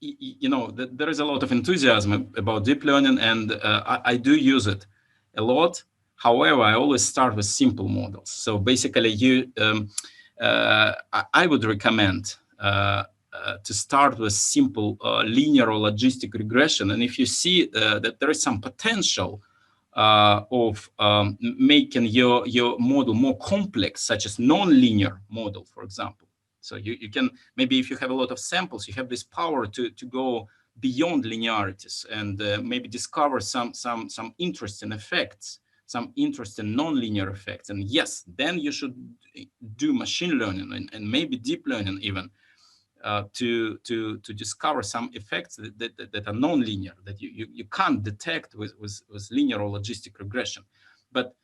Speaker 3: You know, there is a lot of enthusiasm about deep learning, and I do use it a lot. However, I always start with simple models. So basically, I would recommend to start with simple linear or logistic regression. And if you see that there is some potential of making your model more complex, such as non-linear model, for example. So you can, maybe if you have a lot of samples, you have this power to go beyond linearities and maybe discover some interesting effects, some interesting non-linear effects. And yes, then you should do machine learning and maybe deep learning even to discover some effects that are non-linear, that you can't detect with linear or logistic regression. But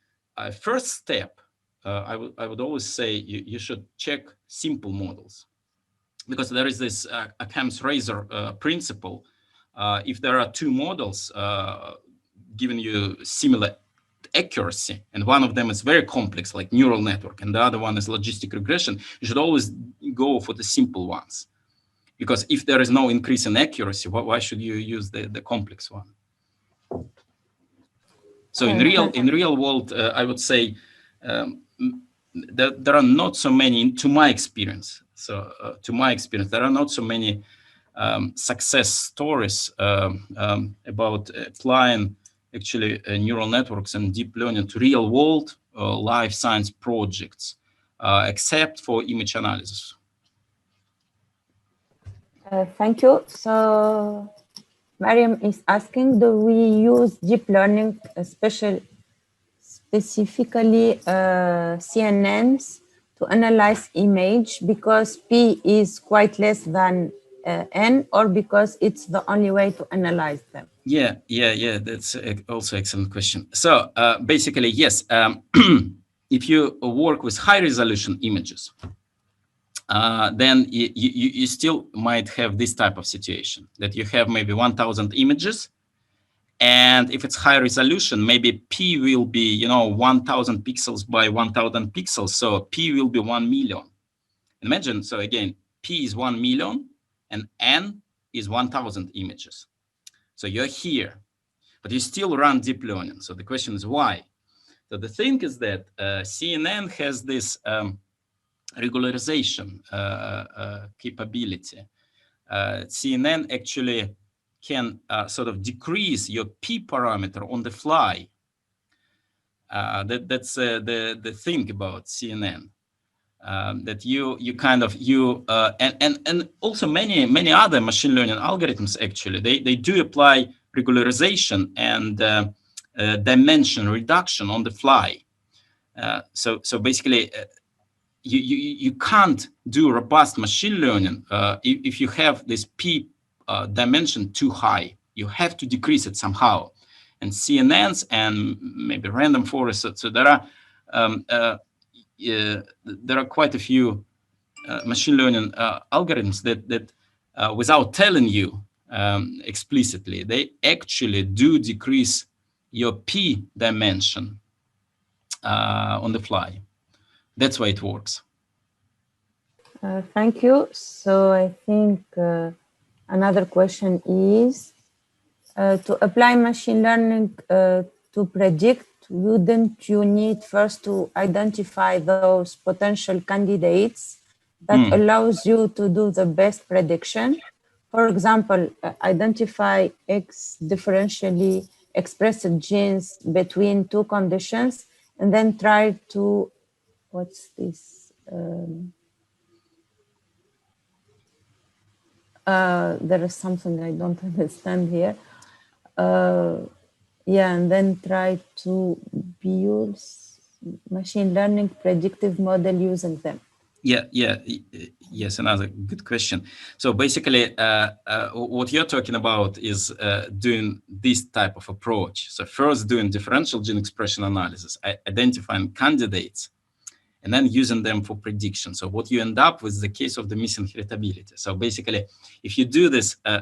Speaker 3: first step, I would always say you should check simple models, because there is this Occam's razor principle. If there are two models giving you similar accuracy, and one of them is very complex, like neural network, and the other one is logistic regression, you should always go for the simple ones. Because if there is no increase in accuracy, why should you use the complex one? So in real world, I would say there are not so many, to my experience. So there are not so many success stories about applying actually neural networks and deep learning to real world life science projects, except for image analysis.
Speaker 1: Thank you. So Mariam is asking, do we use deep learning, specifically CNNs, to analyze image because P is quite less than N, or because it's the only way to analyze them?
Speaker 3: Yeah, that's also excellent question. So basically, yes, if you work with high resolution images, then you still might have this type of situation, that you have maybe 1,000 images. And if it's high resolution, maybe P will be, 1,000 pixels by 1,000 pixels. So P will be 1 million. Imagine, so again, P is 1 million and N is 1,000 images. So you're here, but you still run deep learning. So the question is why? So the thing is that CNN has this regularization capability. CNN actually can sort of decrease your P parameter on the fly. That's the thing about CNN. That and also many other machine learning algorithms actually they do apply regularization and dimension reduction on the fly. So basically, you can't do robust machine learning if you have this p dimension too high. You have to decrease it somehow. And CNNs and maybe random forests. So there are quite a few machine learning algorithms that without telling you explicitly, they actually do decrease your p dimension on the fly. That's why it works.
Speaker 1: Thank you. So I think another question is, to apply machine learning to predict, wouldn't you need first to identify those potential candidates that allows you to do the best prediction? For example, identify X differentially expressed genes between two conditions, and then try to, what's this? There is something I don't understand here. Yeah, and then try to build machine learning predictive model using them.
Speaker 3: Yes, another good question. So basically, what you're talking about is doing this type of approach. So first doing differential gene expression analysis, identifying candidates, and then using them for prediction. So what you end up with is the case of the missing heritability. So basically, if you do this, I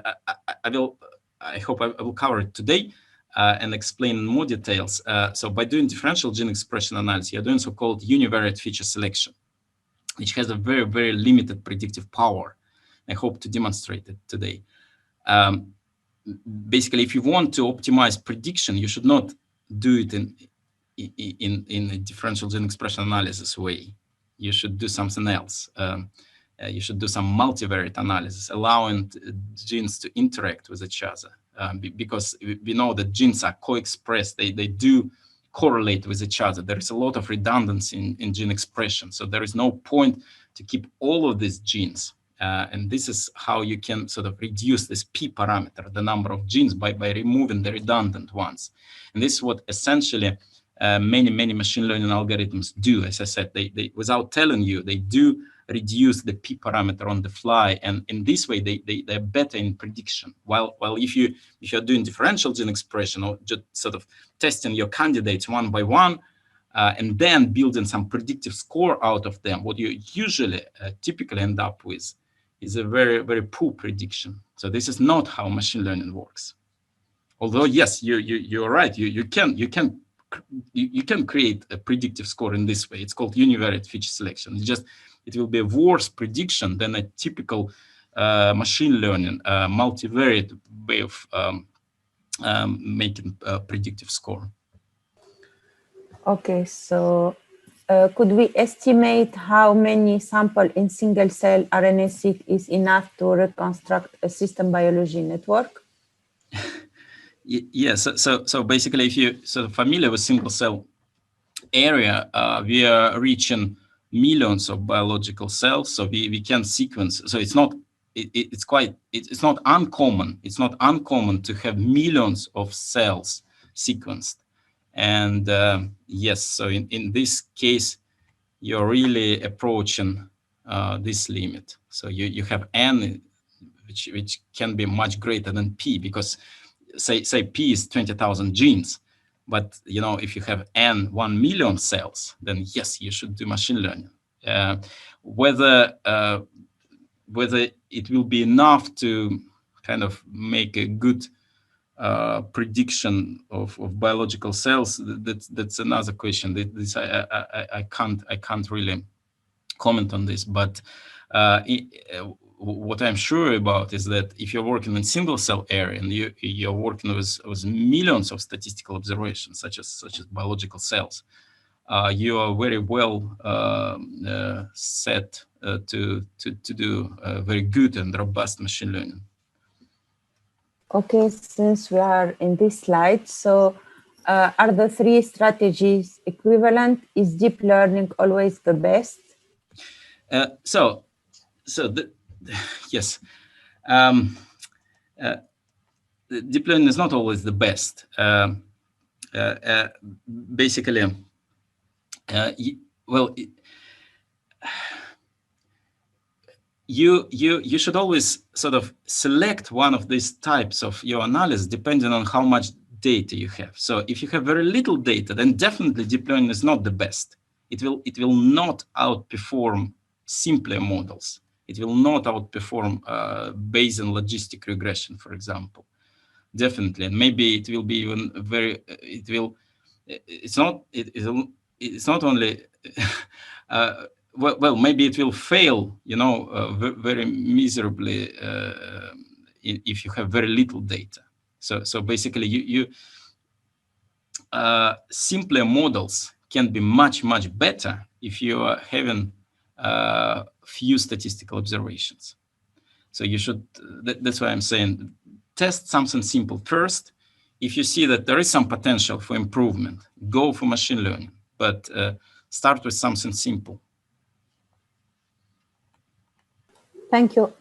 Speaker 3: hope I will cover it today and explain in more details. So by doing differential gene expression analysis, you're doing so-called univariate feature selection, which has a very, very limited predictive power. I hope to demonstrate it today. Basically, if you want to optimize prediction, you should not do it in a differential gene expression analysis way. You should do something else. You should do some multivariate analysis, allowing genes to interact with each other. Because we know that genes are co-expressed, they do correlate with each other. There is a lot of redundancy in gene expression. So there is no point to keep all of these genes. And this is how you can sort of reduce this p parameter, the number of genes, by removing the redundant ones. And this is what essentially many machine learning algorithms do. As I said, they without telling you, they do reduce the p parameter on the fly, and in this way they're better in prediction. While if you're doing differential gene expression or just sort of testing your candidates one by one and then building some predictive score out of them, what you usually typically end up with is a very, very poor prediction. So this is not how machine learning works. Although yes, you're right. You can create a predictive score in this way. It's called univariate feature selection. It will be a worse prediction than a typical machine learning multivariate way of making a predictive score.
Speaker 1: Okay, so could we estimate how many sample in single cell RNA-seq is enough to reconstruct a system biology network?
Speaker 3: Yes. So basically, if you're sort of familiar with single cell area, we are reaching millions of biological cells. So we can sequence. So it's not uncommon. It's not uncommon to have millions of cells sequenced. And yes, so in this case, you're really approaching this limit. So you have n, which can be much greater than p, because say p is 20,000 genes. But if you have n 1 million cells, then yes, you should do machine learning. Whether it will be enough to kind of make a good prediction of biological cells, that's another question. I can't really comment on this. But what I'm sure about is that if you're working in single cell area and you're working with millions of statistical observations, such as biological cells, you are very well set to do very good and robust machine learning.
Speaker 1: Okay, since we are in this slide, so are the three strategies equivalent? Is deep learning always the best?
Speaker 3: Yes. Deep learning is not always the best. Basically, well, you should always sort of select one of these types of your analysis depending on how much data you have. So if you have very little data, then definitely deep learning is not the best. It will not outperform simpler models. It will not outperform Bayesian logistic regression, for example. Definitely, and maybe it will be even very. It will. It's not only. Well, maybe it will fail, very miserably if you have very little data. So basically, simpler models can be much better if you are having few statistical observations. So you should. That's why I'm saying test something simple first. If you see that there is some potential for improvement, go for machine learning, but start with something simple.
Speaker 1: Thank you.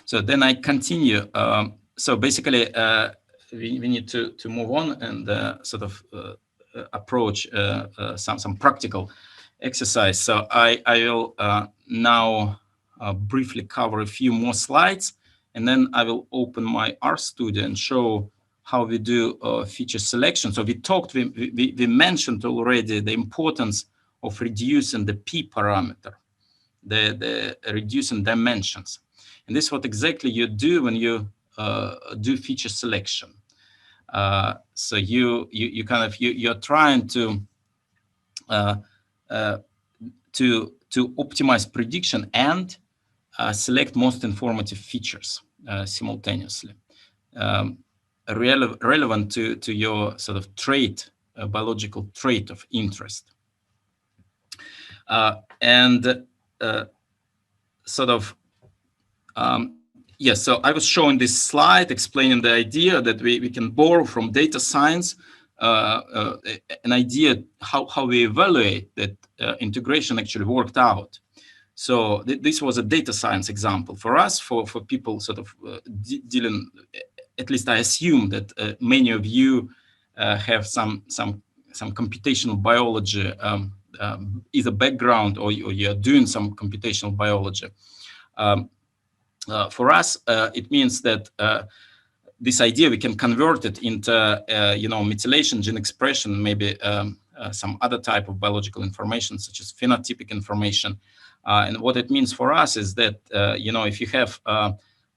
Speaker 3: So then I continue. So basically, we need to move on and sort of approach some practical exercise. So I will now briefly cover a few more slides, and then I will open my RStudio and show how we do feature selection. So we mentioned already the importance of reducing the P parameter, the reducing dimensions. And this is what exactly you do when you do feature selection. So you're trying to optimize prediction and select most informative features simultaneously, relevant to your sort of trait, biological trait of interest. Yes, so I was showing this slide explaining the idea that we can borrow from data science an idea how we evaluate that integration actually worked out. So this was a data science example for us, for people sort of dealing. At least I assume that many of you have some computational biology either background or you're doing some computational biology. For us, it means that this idea we can convert it into methylation, gene expression, maybe some other type of biological information such as phenotypic information. And what it means for us is that if you have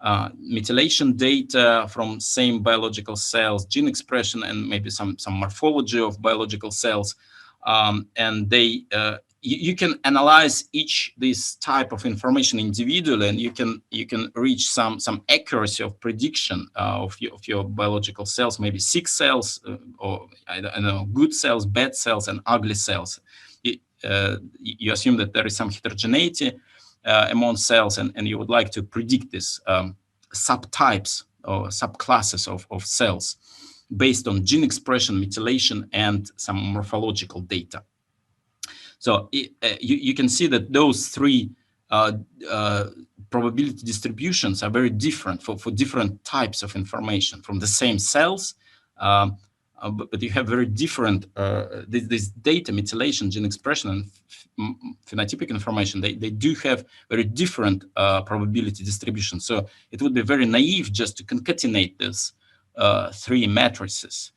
Speaker 3: methylation data from same biological cells, gene expression, and maybe some morphology of biological cells, and they you can analyze each this type of information individually, and you can reach some accuracy of prediction of your biological cells, maybe sick cells or I don't know, good cells, bad cells, and ugly cells. You assume that there is some heterogeneity among cells, and you would like to predict this subtypes or subclasses of cells based on gene expression, methylation, and some morphological data. So you can see that those three probability distributions are very different for different types of information from the same cells, but you have very different, this data, methylation, gene expression, and phenotypic information, they do have very different probability distribution. So it would be very naive just to concatenate these three matrices.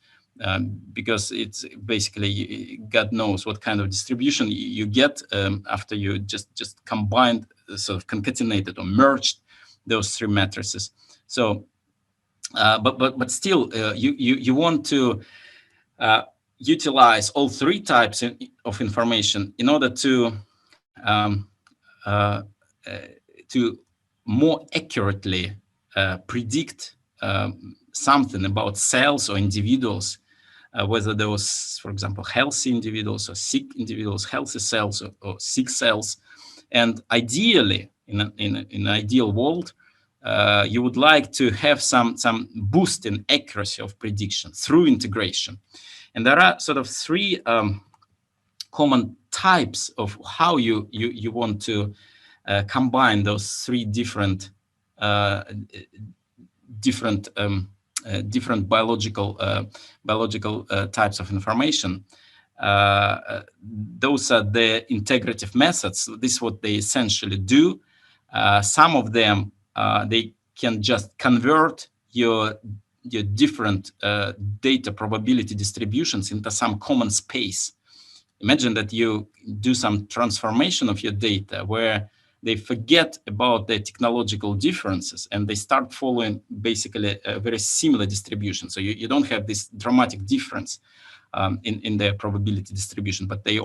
Speaker 3: Because it's basically God knows what kind of distribution you get after you just combined, sort of concatenated or merged those three matrices. So, but still, you want to utilize all three types of information in order to more accurately predict something about cells or individuals. Whether those, for example, healthy individuals or sick individuals, healthy cells or sick cells. And ideally, in an ideal world, you would like to have some boost in accuracy of prediction through integration. And there are sort of three common types of how you want to combine those three different biological types of information. Those are the integrative methods. This is what they essentially do. Some of them, they can just convert your different data probability distributions into some common space. Imagine that you do some transformation of your data where they forget about the technological differences and they start following basically a very similar distribution. So you don't have this dramatic difference in their probability distribution, but they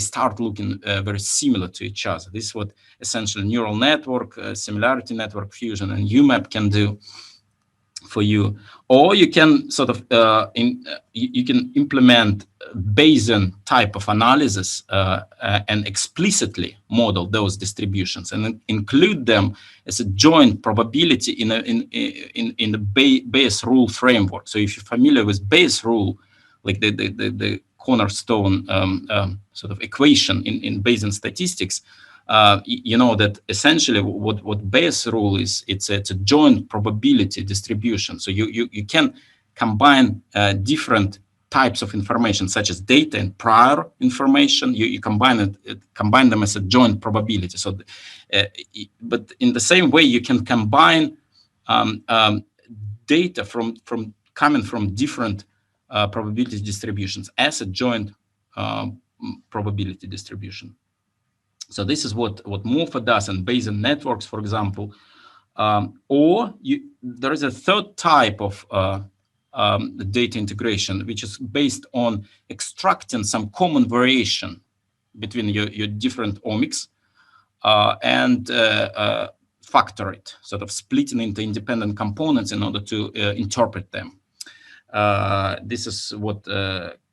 Speaker 3: start looking very similar to each other. This is what essentially neural network, similarity network fusion, and UMAP can do for you. Or you can sort of you can implement Bayesian type of analysis and explicitly model those distributions and include them as a joint probability in the Bayes rule framework. So if you're familiar with Bayes rule, like the cornerstone sort of equation in Bayesian statistics, you know that essentially what Bayes rule is, it's a joint probability distribution. So you can combine different types of information, such as data and prior information. You combine them as a joint probability. So, but in the same way, you can combine data coming from different probability distributions as a joint probability distribution. So this is what Morpho does and Bayesian networks, for example. There is a third type of data integration, which is based on extracting some common variation between your different omics and factor it, sort of splitting into independent components in order to interpret them. This is what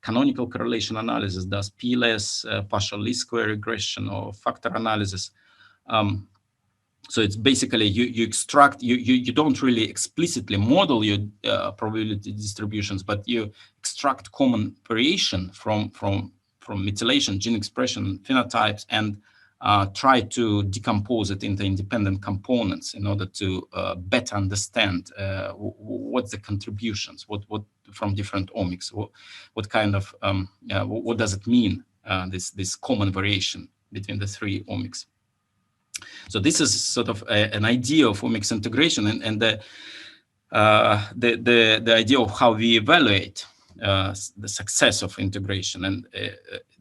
Speaker 3: canonical correlation analysis does, PLS, partial least square regression, or factor analysis. So it's basically you extract, you don't really explicitly model your probability distributions, but you extract common variation from methylation, gene expression, phenotypes, and try to decompose it into independent components in order to better understand what's the contributions, what from different omics, what kind of what does it mean, this common variation between the three omics. So this is sort of an idea of omics integration, and the idea of how we evaluate the success of integration. And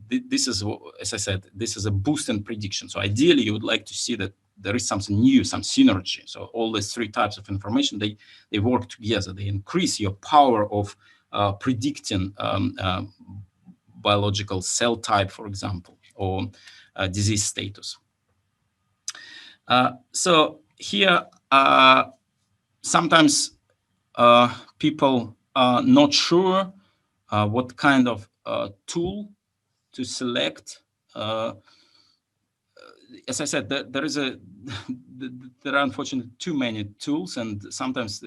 Speaker 3: this is, as I said, this is a boost in prediction. So ideally, you would like to see that there is something new, some synergy. So all these three types of information, they work together. They increase your power of predicting biological cell type, for example, or disease status. So here, sometimes people are not sure what kind of tool to select. As I said, there are unfortunately too many tools, and sometimes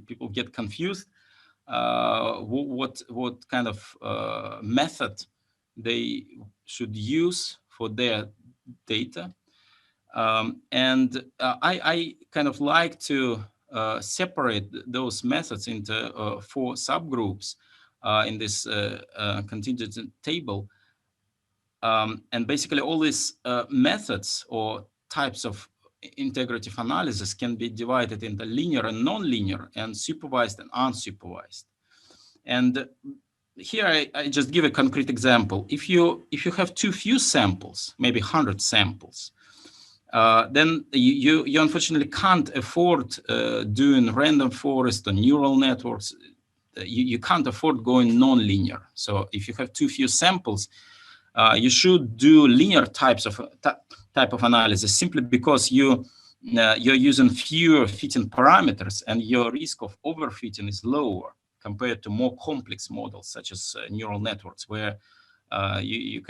Speaker 3: people get confused what kind of method they should use for their data. I kind of like to separate those methods into 4 subgroups in this contingent table. And basically all these methods or types of integrative analysis can be divided into linear and nonlinear, and supervised and unsupervised. And here I just give a concrete example. If you have too few samples, maybe 100 samples, then you unfortunately can't afford doing random forest or neural networks. You can't afford going nonlinear. So if you have too few samples, you should do linear type of analysis, simply because you're using fewer fitting parameters and your risk of overfitting is lower compared to more complex models such as neural networks, where you're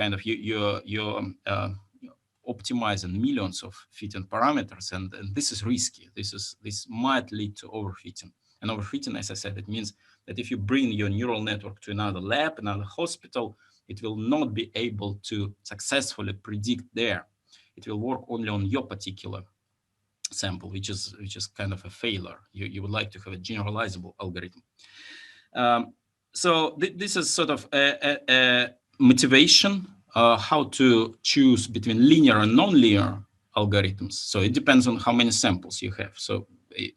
Speaker 3: optimizing millions of fitting parameters, and this is risky. This might lead to overfitting. And overfitting, as I said, it means that if you bring your neural network to another lab, another hospital, it will not be able to successfully predict there. It will work only on your particular sample, which is kind of a failure. You would like to have a generalizable algorithm. So this is sort of a motivation how to choose between linear and nonlinear algorithms. So it depends on how many samples you have. So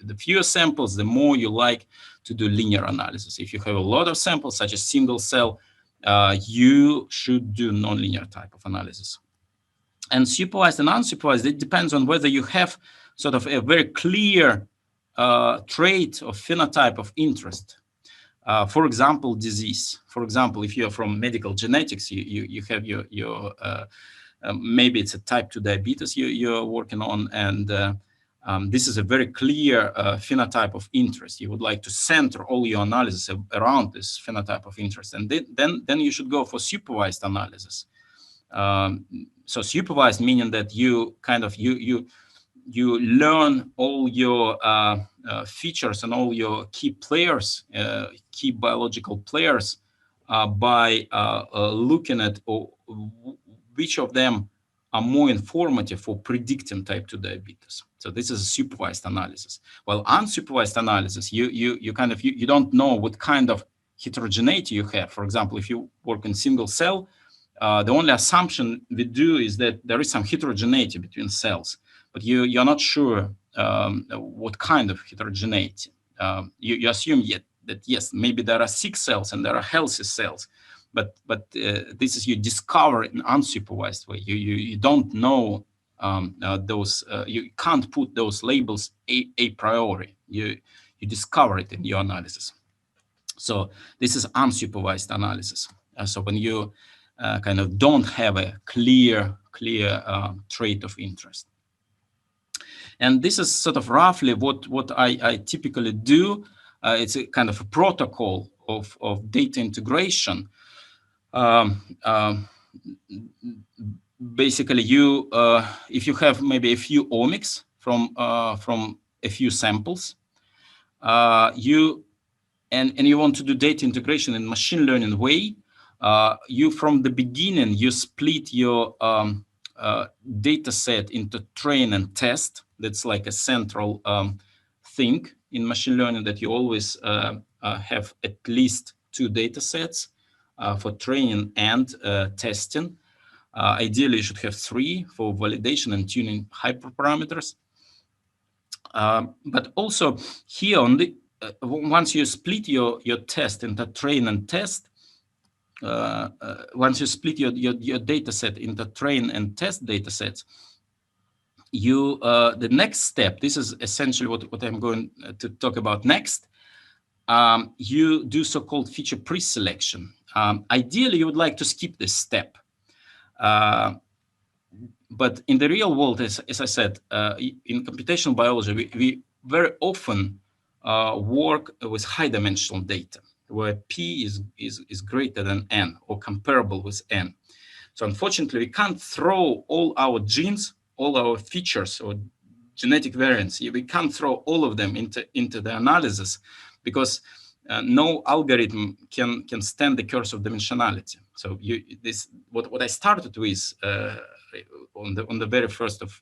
Speaker 3: the fewer samples, the more you like to do linear analysis. If you have a lot of samples, such as single cell, you should do nonlinear type of analysis. And supervised and unsupervised, it depends on whether you have sort of a very clear trait or phenotype of interest. For example, disease. For example, if you're from medical genetics, you have your maybe it's a type 2 diabetes you're working on, and this is a very clear phenotype of interest. You would like to center all your analysis around this phenotype of interest, and then you should go for supervised analysis. So supervised meaning that you kind of you learn all your features and all your key players, key biological players, by looking at which of them are more informative for predicting type 2 diabetes. So this is a supervised analysis. While unsupervised analysis, you kind of you don't know what kind of heterogeneity you have. For example, if you work in single cell, the only assumption we do is that there is some heterogeneity between cells, but you're not sure what kind of heterogeneity. You assume that yes, maybe there are sick cells and there are healthy cells, but this is you discover in unsupervised way. You don't know those. You can't put those labels a priori. You discover it in your analysis. So this is unsupervised analysis. So when you kind of don't have a clear trait of interest. And this is sort of roughly what I typically do. It's a kind of a protocol of data integration. Basically, you if you have maybe a few omics from a few samples, you want to do data integration in machine learning way, you from the beginning you split your data set into train and test. That's like a central thing in machine learning, that you always have at least 2 data sets for training and testing. Ideally, you should have 3 for validation and tuning hyperparameters. But also here on the once you split your test into train and test, once you split your data set into train and test data sets, you the next step, this is essentially what I'm going to talk about next, you do so-called feature pre-selection. Ideally, you would like to skip this step. But in the real world, as I said, in computational biology, we very often work with high-dimensional data, where P is greater than N or comparable with N. So unfortunately, we can't throw all our genes, all our features or genetic variants, we can't throw all of them into the analysis, because no algorithm can stand the curse of dimensionality. So what I started with on the very first of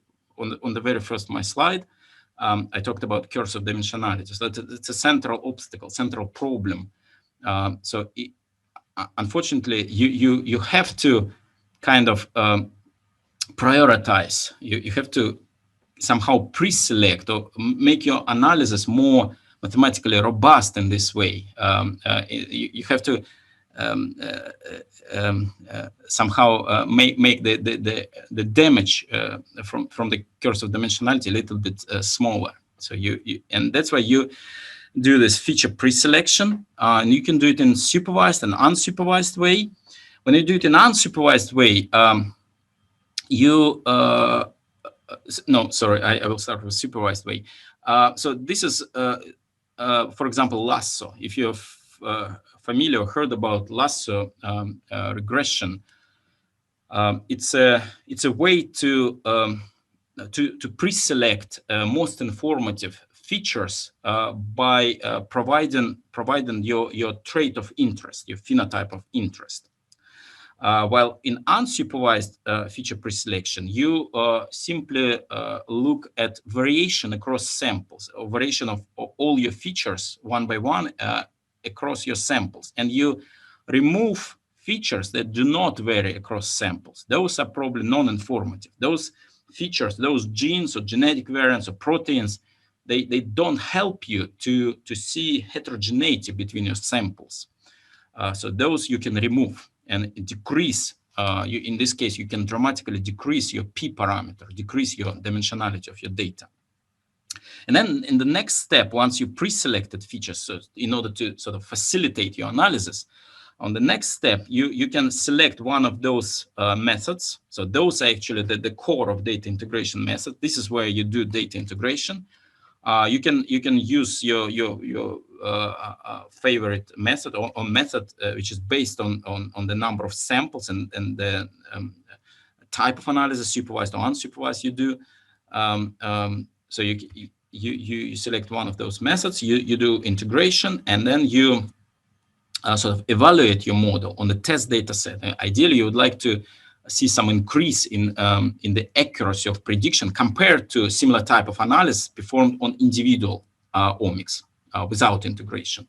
Speaker 3: my slide, I talked about curse of dimensionality. So it's a central obstacle, central problem. Unfortunately, you have to kind of prioritize. You have to somehow pre-select or make your analysis more mathematically robust in this way. You have to somehow make the damage from the curse of dimensionality a little bit smaller. So and that's why you do this feature pre-selection, and you can do it in supervised and unsupervised way. When you do it in unsupervised way, no, sorry, I will start with supervised way. So this is, for example, Lasso. If you're familiar or heard about Lasso regression, it's a way to pre-select most informative features by providing your trait of interest, your phenotype of interest. While in unsupervised feature preselection, you simply look at variation across samples, or variation of all your features one by one across your samples, and you remove features that do not vary across samples. Those are probably non-informative. Those features, those genes or genetic variants or proteins, they don't help you to see heterogeneity between your samples. So those you can remove and decrease. In this case, you can dramatically decrease your P parameter, decrease your dimensionality of your data. And then in the next step, once you pre-selected features, so in order to sort of facilitate your analysis, on the next step, you can select one of those methods. So those are actually the core of data integration method. This is where you do data integration. You can use your favorite method or method which is based on the number of samples and the type of analysis, supervised or unsupervised, you do. So you select one of those methods, you do integration, and then you sort of evaluate your model on the test data set. Ideally, you would like to see some increase in the accuracy of prediction compared to similar type of analysis performed on individual omics without integration.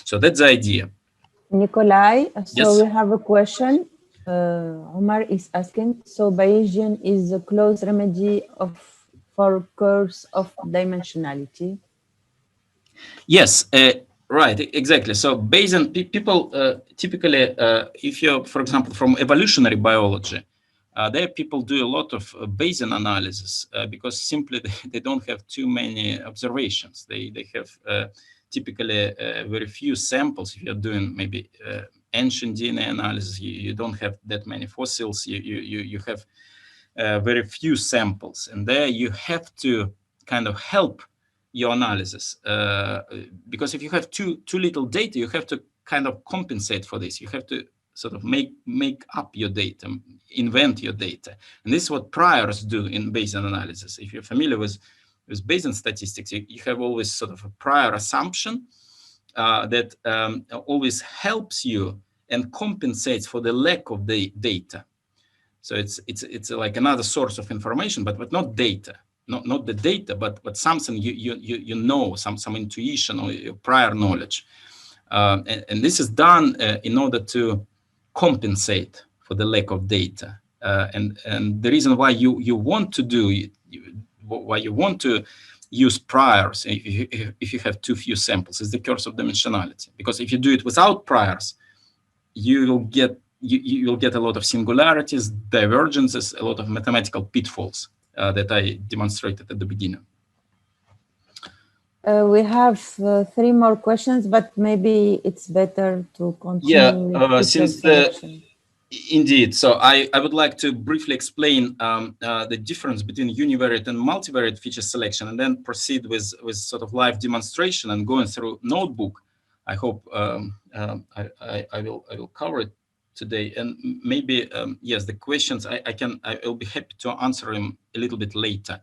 Speaker 3: So that's the idea.
Speaker 1: Nikolay, so
Speaker 3: Yes.
Speaker 1: we have a question. Omar is asking, so Bayesian is a close remedy for curse of dimensionality?
Speaker 3: Yes, right, exactly. So Bayesian people typically, if you're, for example, from evolutionary biology, there people do a lot of Bayesian analysis because simply they don't have too many observations. They have typically very few samples. If you're doing maybe ancient DNA analysis, you don't have that many fossils. You have very few samples, and there you have to kind of help your analysis because if you have too little data, you have to kind of compensate for this. You have to sort of make up your data, invent your data, and this is what priors do in Bayesian analysis. If you're familiar with Bayesian statistics, you have always sort of a prior assumption that always helps you and compensates for the lack of the data. So it's like another source of information, but not data, not the data, but something you know, some intuition or your prior knowledge, and this is done in order to compensate for the lack of data. And the reason why you want to do why you want to use priors if you have too few samples is the curse of dimensionality, because if you do it without priors, you'll get a lot of singularities, divergences, a lot of mathematical pitfalls that I demonstrated at the beginning.
Speaker 1: We have 3 more questions, but maybe it's better to continue with
Speaker 3: since
Speaker 1: selection.
Speaker 3: Indeed. So I would like to briefly explain the difference between univariate and multivariate feature selection, and then proceed with sort of live demonstration and going through notebook. I hope I will cover it today, and maybe yes, the questions I will be happy to answer them a little bit later.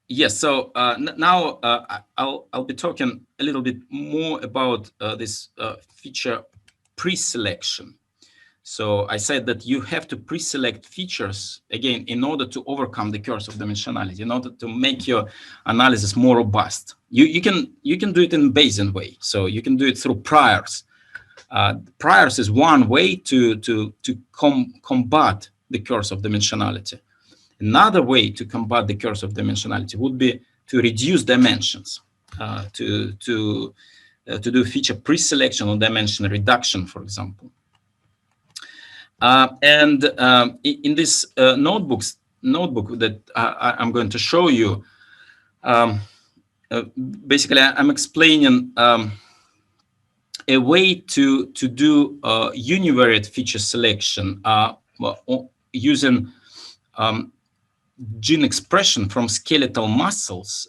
Speaker 3: Yes, so now I'll be talking a little bit more about this feature pre-selection. So I said that you have to pre-select features again in order to overcome the curse of dimensionality, in order to make your analysis more robust. You can do it in Bayesian way, so you can do it through priors. Priors is one way to combat the curse of dimensionality. Another way to combat the curse of dimensionality would be to reduce dimensions, to do feature pre-selection or dimension reduction, for example. And in this notebook that I'm going to show you, basically I'm explaining a way to do univariate feature selection using gene expression from skeletal muscles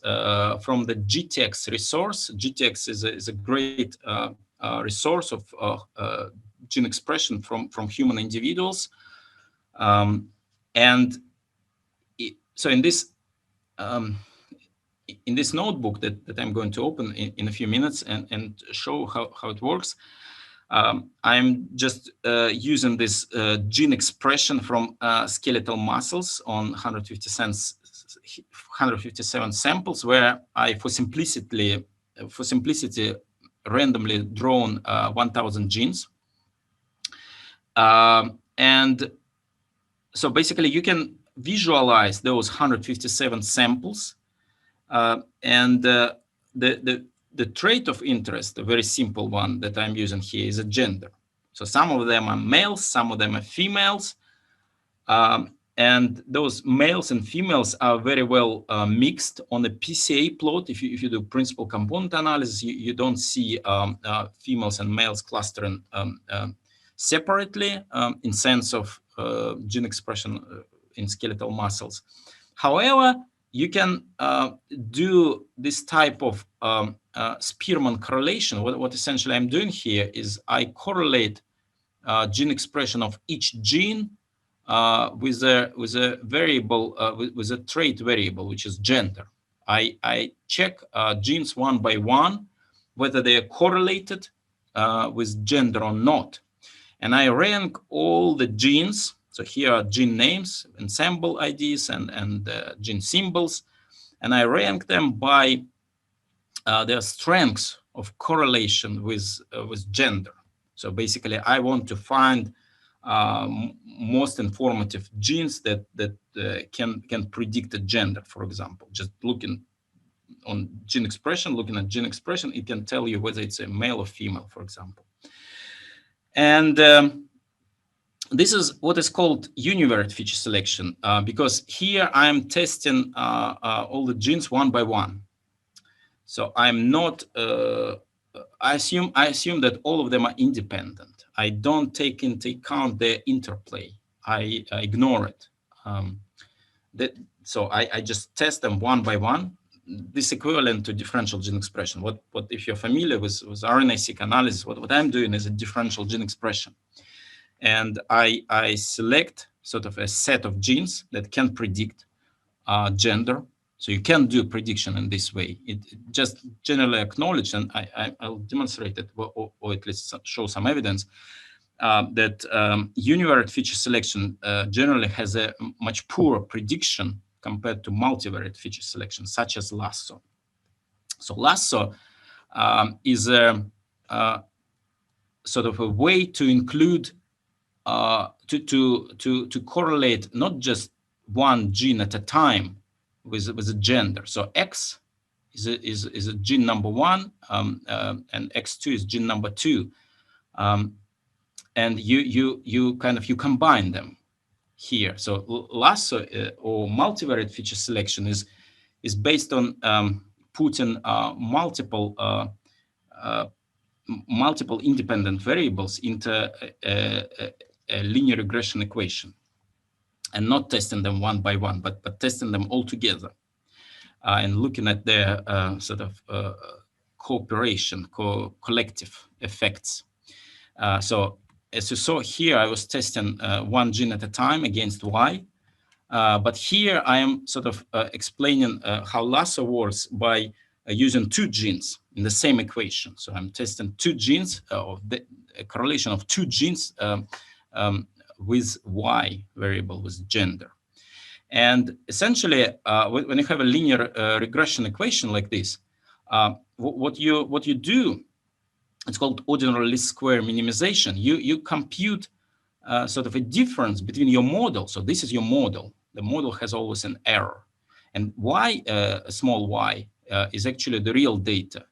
Speaker 3: from the GTX resource. GTX is a great resource of gene expression from human individuals. So in this notebook that I'm going to open in a few minutes and show how it works, I'm just using this gene expression from skeletal muscles on 157 samples, where I, for simplicity, for simplicity, randomly drawn 1,000 genes. And so basically you can visualize those 157 samples. And the trait of interest, a very simple one that I'm using here, is a gender. So some of them are males, some of them are females. And those males and females are very well mixed on the PCA plot. If you do principal component analysis, you don't see females and males clustering separately in sense of gene expression in skeletal muscles. However, you can do this type of Spearman correlation. What essentially I'm doing here is I correlate gene expression of each gene with a variable, with a trait variable, which is gender. I check genes one by one, whether they are correlated with gender or not. And I rank all the genes. So here are gene names, ensemble IDs, and gene symbols. And I rank them by their strengths of correlation with gender. So basically, I want to find most informative genes that can predict the gender, for example. Just looking on gene expression, it can tell you whether it's a male or female, for example. And this is what is called univariate feature selection, because here I'm testing all the genes one by one. So I'm not, I assume that all of them are independent. I don't take into account their interplay. I ignore it. So I just test them one by one. This equivalent to differential gene expression. What if you're familiar with RNA-seq analysis, what I'm doing is a differential gene expression. And I select sort of a set of genes that can predict gender. So you can do prediction in this way. It just generally acknowledge, and I'll demonstrate it, or at least show some evidence, that univariate feature selection generally has a much poorer prediction compared to multivariate feature selection, such as Lasso. So Lasso is a sort of a way to include, to correlate not just one gene at a time with a gender. So X is a gene number 1, and X2 is gene number 2, and you combine them here. So Lasso or multivariate feature selection is based on putting multiple independent variables into a linear regression equation, and not testing them one by one, but testing them all together and looking at their sort of cooperation, collective effects. So as you saw here, I was testing one gene at a time against Y. But here I am sort of explaining how Lasso works by using 2 genes in the same equation. So I'm testing 2 genes, a correlation of 2 genes with Y variable, with gender. And essentially, when you have a linear regression equation like this, what you do, it's called ordinary least square minimization. You compute sort of a difference between your model. So this is your model. The model has always an error, and Y, small y, is actually the real data.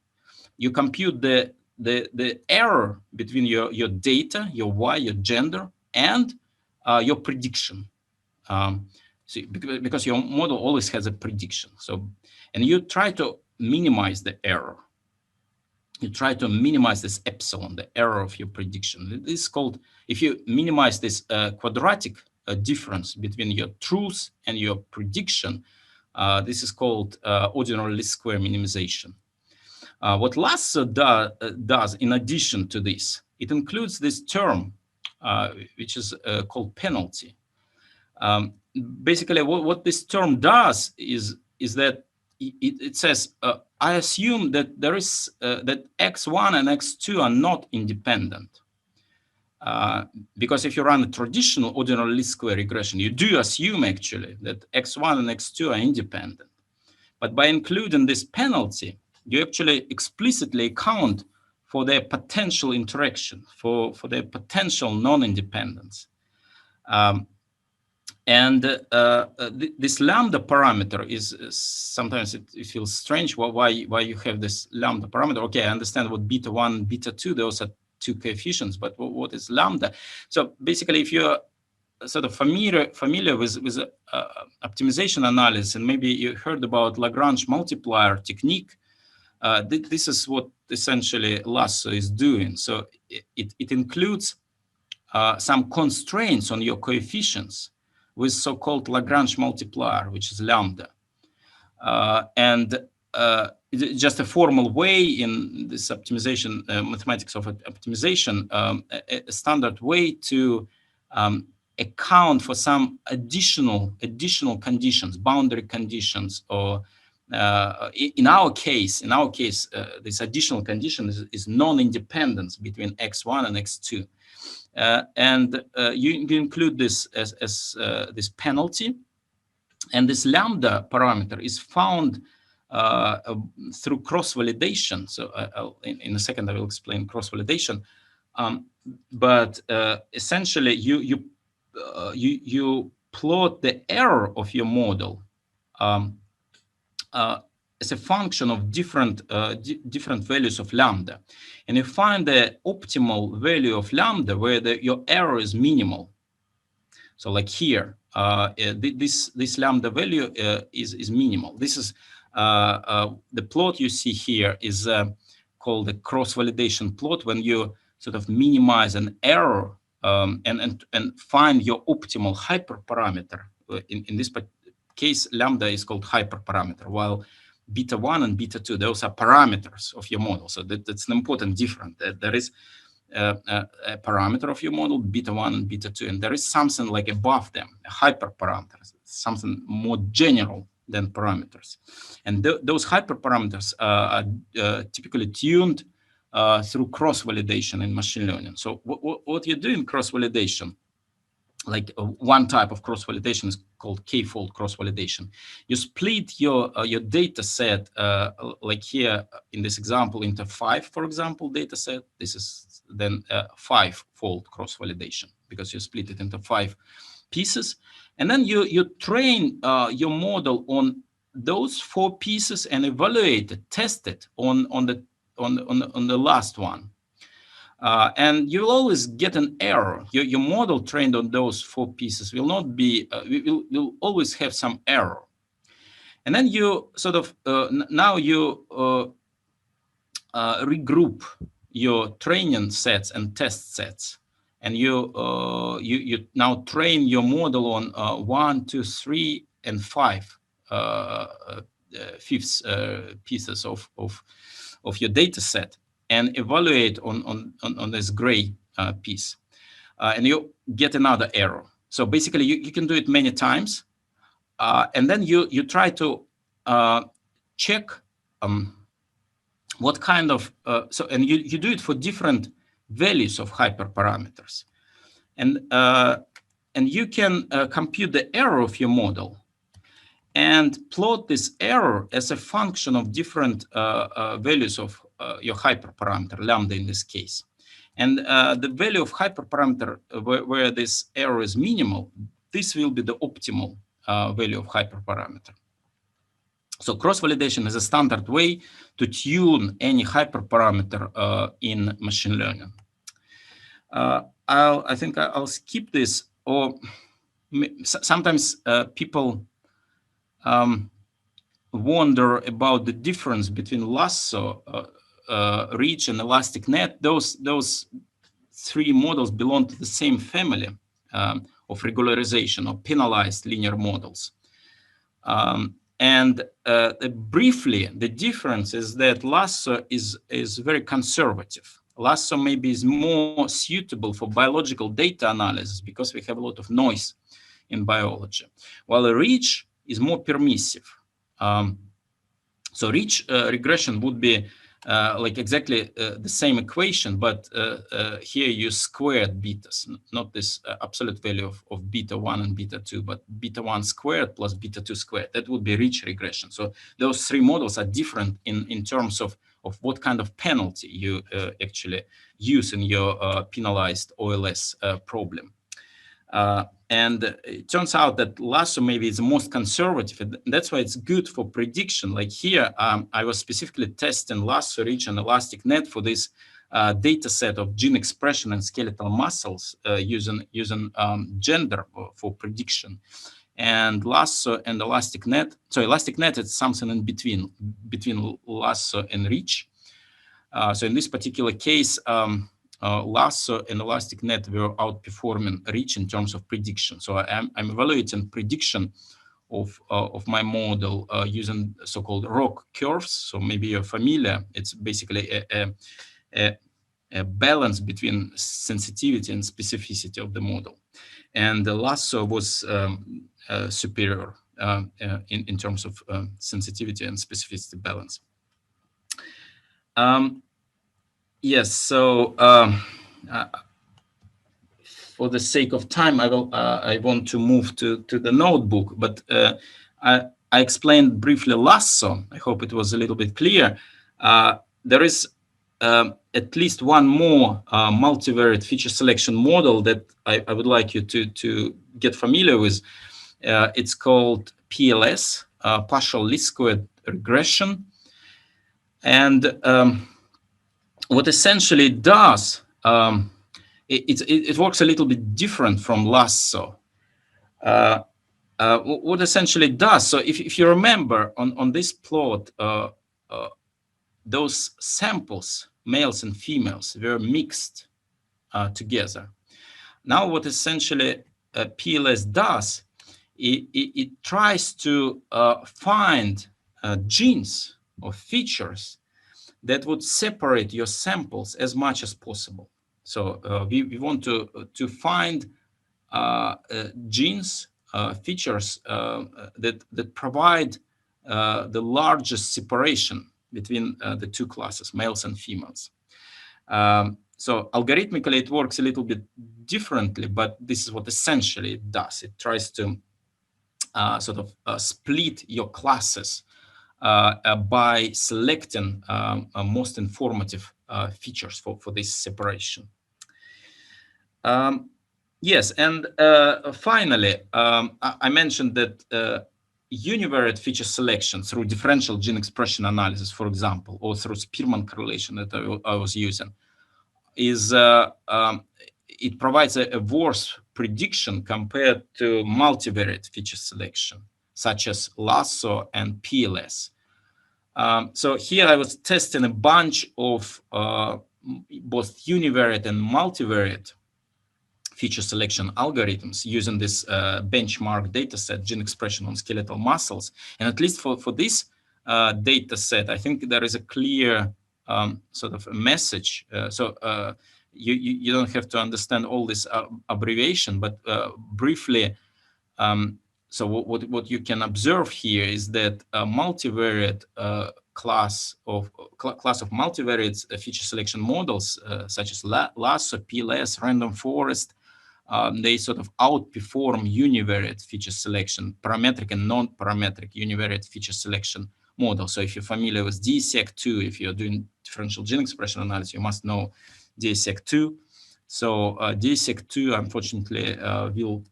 Speaker 3: You compute the error between your data, your Y, your gender, and your prediction. Because your model always has a prediction. So, and you try to minimize the error. You try to minimize this epsilon, the error of your prediction. This is called, if you minimize this quadratic difference between your truth and your prediction, this is called ordinary least square minimization. What Lasso does in addition to this, it includes this term, which is called penalty. Basically, what this term does is that it says, I assume that there is that X1 and X2 are not independent. Because if you run a traditional ordinary least square regression, you do assume actually that X1 and X2 are independent. But by including this penalty, you actually explicitly account for their potential interaction, for their potential non-independence. This lambda parameter is sometimes it feels strange why you have this lambda parameter. Okay, I understand what beta 1, beta 2, those are two coefficients, but what is lambda? So basically, if you're sort of familiar with optimization analysis, and maybe you heard about Lagrange multiplier technique, this is what essentially Lasso is doing. So it includes some constraints on your coefficients with so-called Lagrange multiplier, which is lambda. Just a formal way in this optimization, mathematics of optimization, a standard way to account for some additional conditions, boundary conditions, or in our case, this additional condition is non-independence between x1 and x2. You include this as this penalty, and this lambda parameter is found through cross-validation. So in a second I will explain cross-validation. But essentially, you plot the error of your model as a function of different values of lambda, and you find the optimal value of lambda where your error is minimal. So like here, this lambda value is minimal. This is the plot you see here is called the cross-validation plot, when you sort of minimize an error and find your optimal hyperparameter. In this case, lambda is called hyperparameter, while beta 1 and beta 2, those are parameters of your model. So that's an important difference. There is a parameter of your model, beta 1 and beta 2, and there is something like above them, a hyperparameter, something more general than parameters. And those hyperparameters are typically tuned through cross-validation in machine learning. So what you do in cross-validation, like one type of cross-validation is called k-fold cross-validation. You split your data set, like here in this example, into 5, for example, data set. This is then 5-fold cross-validation, because you split it into 5 pieces. And then you train your model on those 4 pieces and evaluate it, test it on the last one. And you'll always get an error. Your model trained on those 4 pieces will not be, will always have some error. And then you sort of, now you regroup your training sets and test sets. And you now train your model on 1, 2, 3, and 5 fifths pieces of your data set, and evaluate on this gray piece, and you get another error. So basically, you can do it many times, and then you try to check what kind of and you do it for different values of hyperparameters, and you can compute the error of your model and plot this error as a function of different values of your hyperparameter, lambda in this case. And the value of hyperparameter where this error is minimal, this will be the optimal value of hyperparameter. So cross-validation is a standard way to tune any hyperparameter in machine learning. I think I'll skip this, or sometimes people wonder about the difference between Lasso, Reach, and Elastic Net. Those 3 models belong to the same family of regularization or penalized linear models. And briefly, the difference is that Lasso is very conservative. Lasso maybe is more suitable for biological data analysis because we have a lot of noise in biology, while Reach is more permissive. So Reach regression would be like exactly the same equation, but here you squared betas, not this absolute value of beta 1 and beta 2, but beta 1 squared plus beta 2 squared. That would be rich regression. So those three models are different in terms of what kind of penalty you actually use in your penalized OLS problem. And it turns out that Lasso maybe is the most conservative, and that's why it's good for prediction. Like here, I was specifically testing Lasso, Rich, and Elastic Net for this data set of gene expression and skeletal muscles using gender for prediction. And Lasso and Elastic Net, so Elastic Net is something in between Lasso and Rich. So in this particular case, Lasso and Elastic Net were outperforming Rich in terms of prediction. So I'm evaluating prediction of my model using so-called ROC curves. So maybe you're familiar. It's basically a balance between sensitivity and specificity of the model. And the Lasso was superior in terms of sensitivity and specificity balance. Yes, so for the sake of time, I want to move to the notebook, but I explained briefly Lasso. I hope it was a little bit clear. There is at least one more multivariate feature selection model that I would like you to get familiar with. It's called PLS, partial least squared regression. And what essentially it does, it works a little bit different from Lasso. What essentially it does, so if you remember on this plot, those samples, males and females, were mixed together. Now what essentially PLS does, it tries to find genes or features that would separate your samples as much as possible. So we want to find genes, features that provide the largest separation between the two classes, males and females. So algorithmically, it works a little bit differently, but this is what essentially it does. It tries to sort of split your classes by selecting most informative features for this separation. Yes, and finally, I mentioned that univariate feature selection through differential gene expression analysis, for example, or through Spearman correlation that I was using, is it provides a worse prediction compared to multivariate feature selection, such as Lasso and PLS. So here I was testing a bunch of both univariate and multivariate feature selection algorithms using this benchmark data set, gene expression on skeletal muscles. And at least for this data set, I think there is a clear sort of a message. You don't have to understand all this abbreviation, but briefly, so what you can observe here is that a multivariate class of multivariate feature selection models, such as Lasso, PLS, random forest, they sort of outperform univariate feature selection, parametric and non-parametric univariate feature selection model. So if you're familiar with DSEC2, if you're doing differential gene expression analysis, you must know DSEC2. So DSEC2, unfortunately, will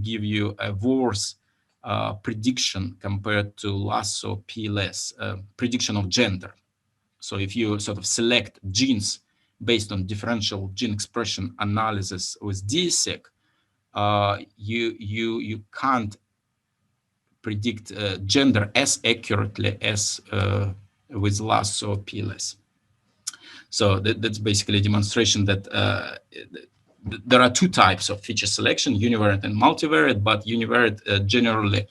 Speaker 3: give you a worse prediction compared to Lasso PLS, prediction of gender. So if you sort of select genes based on differential gene expression analysis with DSEC, you can't predict gender as accurately as with Lasso PLS. So that's basically a demonstration that there are two types of feature selection, univariate and multivariate, but univariate generally,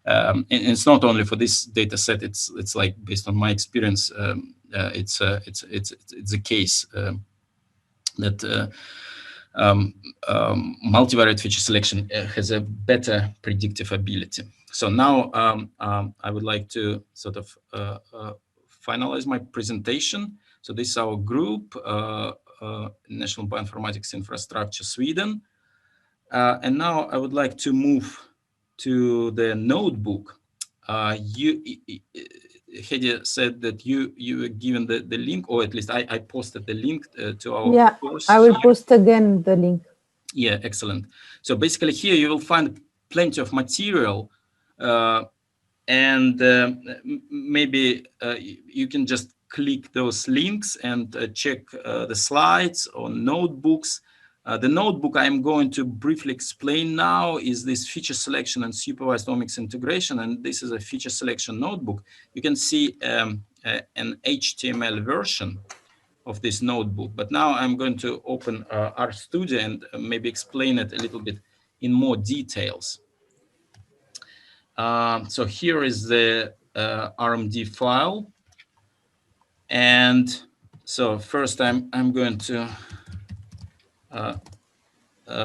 Speaker 3: and it's not only for this data set, it's like based on my experience, it's a case that multivariate feature selection has a better predictive ability. So now I would like to sort of finalize my presentation. So this is our group, National Bioinformatics Infrastructure Sweden. And now I would like to move to the notebook. Hedi said that you were given the link, or at least I posted the link to our course.
Speaker 1: I will post again the link.
Speaker 3: Yeah, excellent. So basically here you will find plenty of material, and maybe you can just click those links and check the slides or notebooks. The notebook I'm going to briefly explain now is this feature selection and supervised omics integration, and this is a feature selection notebook. You can see an HTML version of this notebook, but now I'm going to open RStudio and maybe explain it a little bit in more details. So here is the RMD file, and so first I'm going to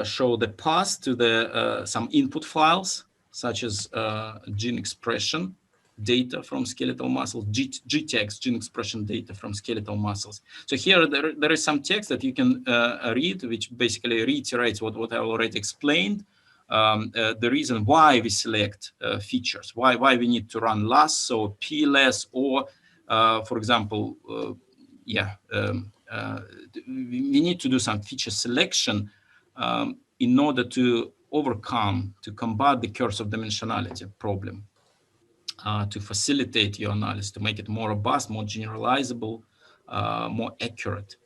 Speaker 3: show the path to the some input files, such as gene expression data from skeletal muscles, GTEx, gene expression data from skeletal muscles. So here there is some text that you can read, which basically reiterates what I already explained. The reason why we select features, why we need to run Lasso, PLS, or for example, we need to do some feature selection in order to combat the curse of dimensionality problem, to facilitate your analysis, to make it more robust, more generalizable, more accurate.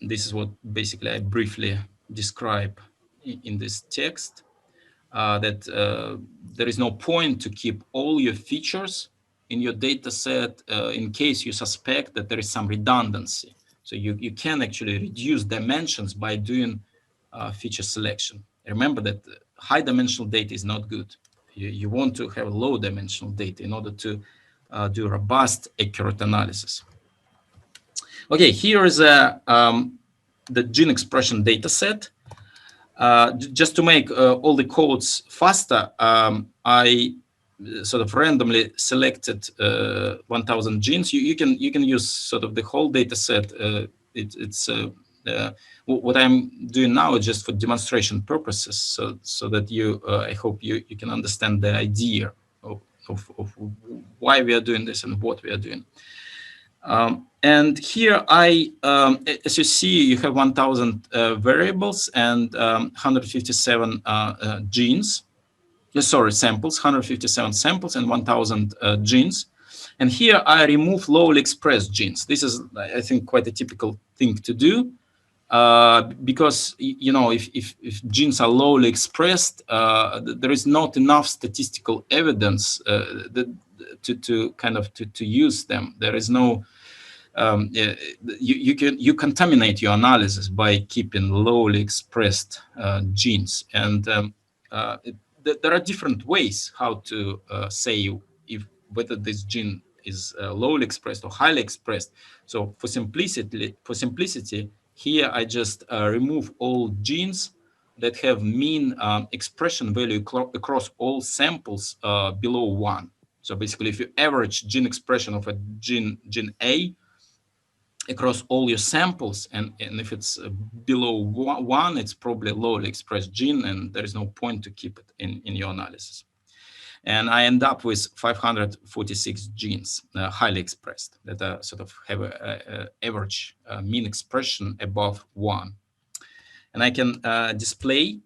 Speaker 3: This is what basically I briefly describe in this text, that there is no point to keep all your features in your data set in case you suspect that there is some redundancy. So you can actually reduce dimensions by doing feature selection. Remember that high dimensional data is not good. You want to have low dimensional data in order to do robust, accurate analysis. Okay, here is the gene expression data set. Just to make all the codes faster, I sort of randomly selected 1,000 genes. You can use sort of the whole data set. What I'm doing now is just for demonstration purposes, so that I hope you can understand the idea of why we are doing this and what we are doing. And here as you see, you have 1,000 variables and 157 genes. Sorry, samples, 157 samples and 1,000 genes. And here I remove lowly expressed genes. This is, I think, quite a typical thing to do, because if genes are lowly expressed, there is not enough statistical evidence to use them. There is no you contaminate your analysis by keeping lowly expressed genes, and there are different ways how to say whether this gene is lowly expressed or highly expressed. So for simplicity, here I just remove all genes that have mean expression value across all samples below 1. So basically, if you average gene expression of a gene A across all your samples, and if it's below 1, it's probably a lowly expressed gene, and there is no point to keep it in your analysis. And I end up with 546 genes highly expressed that sort of have an average mean expression above 1. And I can display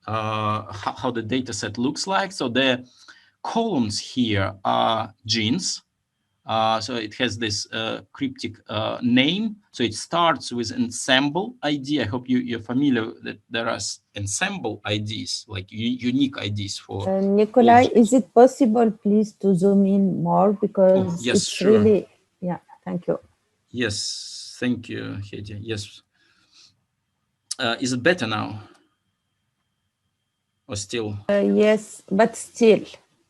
Speaker 3: how the data set looks like. So the columns here are genes. So it has this cryptic name. So it starts with ensemble ID. I hope you're familiar that there are ensemble IDs, like unique IDs for.
Speaker 1: Nikolay, is it possible, please, to zoom in more, because
Speaker 3: yes,
Speaker 1: it's
Speaker 3: sure.
Speaker 1: really, yeah, thank you.
Speaker 3: Yes, thank you, Hedi. Yes. Is it better now? Or still?
Speaker 1: Yes, but still.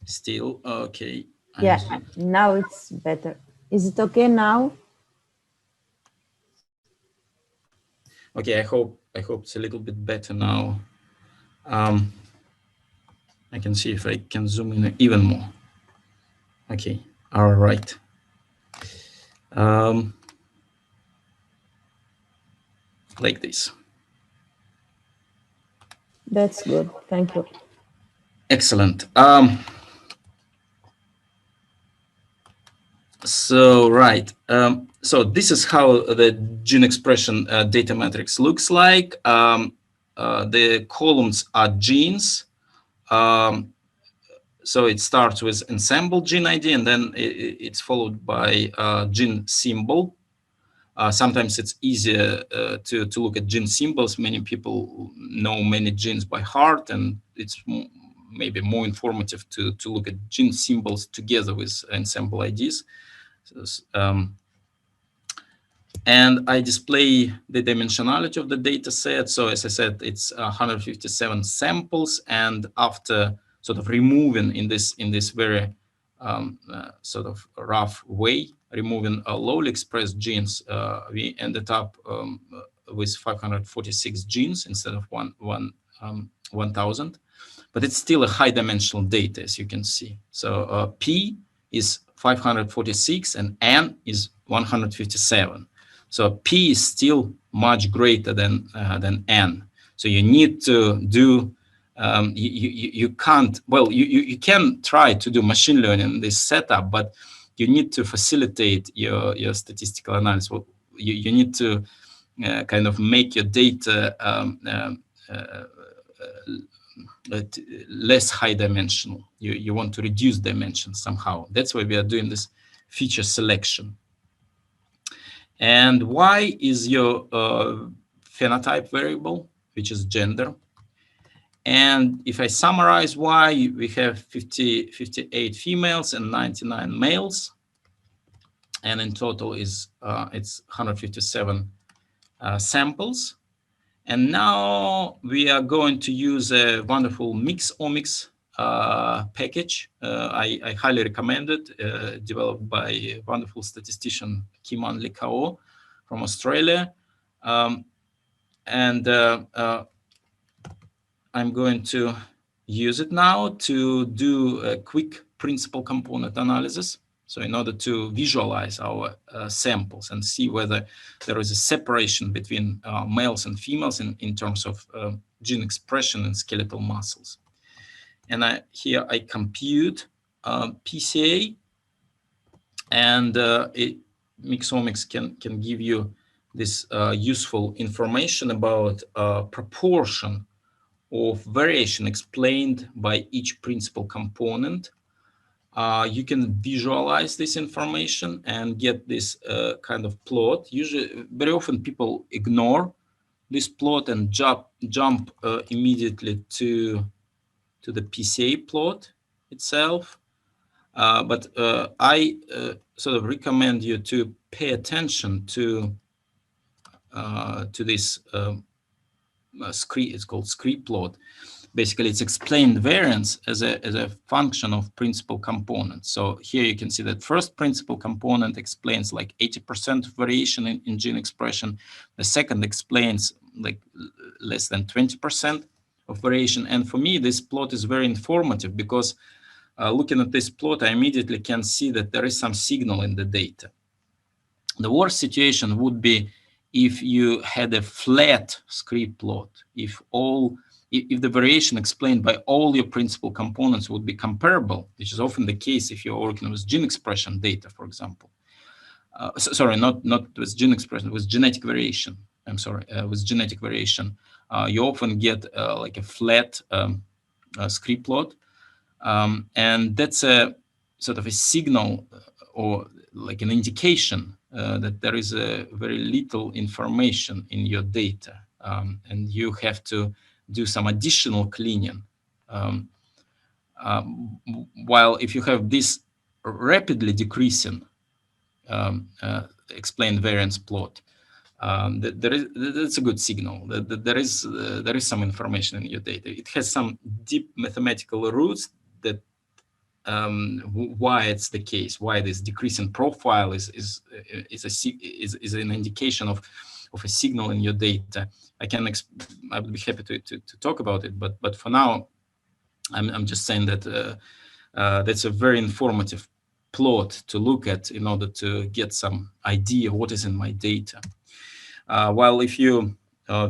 Speaker 3: Still, okay.
Speaker 1: Yeah, now it's better. Is it okay now?
Speaker 3: Okay, I hope it's a little bit better now. I can see if I can zoom in even more. Okay, all right. like this.
Speaker 1: That's good. Thank you.
Speaker 3: Excellent. So right. So this is how the gene expression data matrix looks like. The columns are genes. So it starts with ensemble gene ID, and then it's followed by gene symbol. Sometimes it's easier to look at gene symbols. Many people know many genes by heart, and it's maybe more informative to look at gene symbols together with ensemble IDs. And I display the dimensionality of the data set. So as I said, it's 157 samples, and after sort of removing in this very sort of rough way, removing lowly expressed genes, we ended up with 546 genes instead of 1,000. But it's still a high dimensional data, as you can see. So P is 546 and N is 157. So P is still much greater than N. So you need to do, you can't, well, you can try to do machine learning in this setup, but you need to facilitate your statistical analysis. Well, you need to kind of make your data less high dimensional. You want to reduce dimensions somehow. That's why we are doing this feature selection. And Y is your phenotype variable, which is gender. And if I summarize Y, we have 58 females and 99 males. And in total it's 157 samples. And now we are going to use a wonderful mix omics package. I highly recommend it, developed by a wonderful statistician, Nickolay Oskolkov from Australia. I'm going to use it now to do a quick principal component analysis. So in order to visualize our samples and see whether there is a separation between males and females in terms of gene expression and skeletal muscles. And here I compute PCA, and Mixomics can give you this useful information about proportion of variation explained by each principal component. You can visualize this information and get this kind of plot. Usually, very often people ignore this plot and jump immediately to the PCA plot itself. But I sort of recommend you to pay attention to this it's called scree plot. Basically, it's explained variance as a function of principal components. So here you can see that first principal component explains like 80% of variation in gene expression. The second explains like less than 20% of variation. And for me, this plot is very informative because looking at this plot, I immediately can see that there is some signal in the data. The worst situation would be if you had a flat scree plot, if the variation explained by all your principal components would be comparable, which is often the case if you're working with gene expression data, for example. Sorry, not with gene expression, with genetic variation. I'm sorry, with genetic variation, you often get like a flat scree plot, and that's a sort of a signal or like an indication that there is a very little information in your data, and you have to do some additional cleaning. While if you have this rapidly decreasing explained variance plot, that's a good signal that there is some information in your data. It has some deep mathematical roots that why it's the case, why this decreasing profile is an indication of a signal in your data. I would be happy to talk about it, but for now, I'm just saying that that's a very informative plot to look at in order to get some idea what is in my data. While if you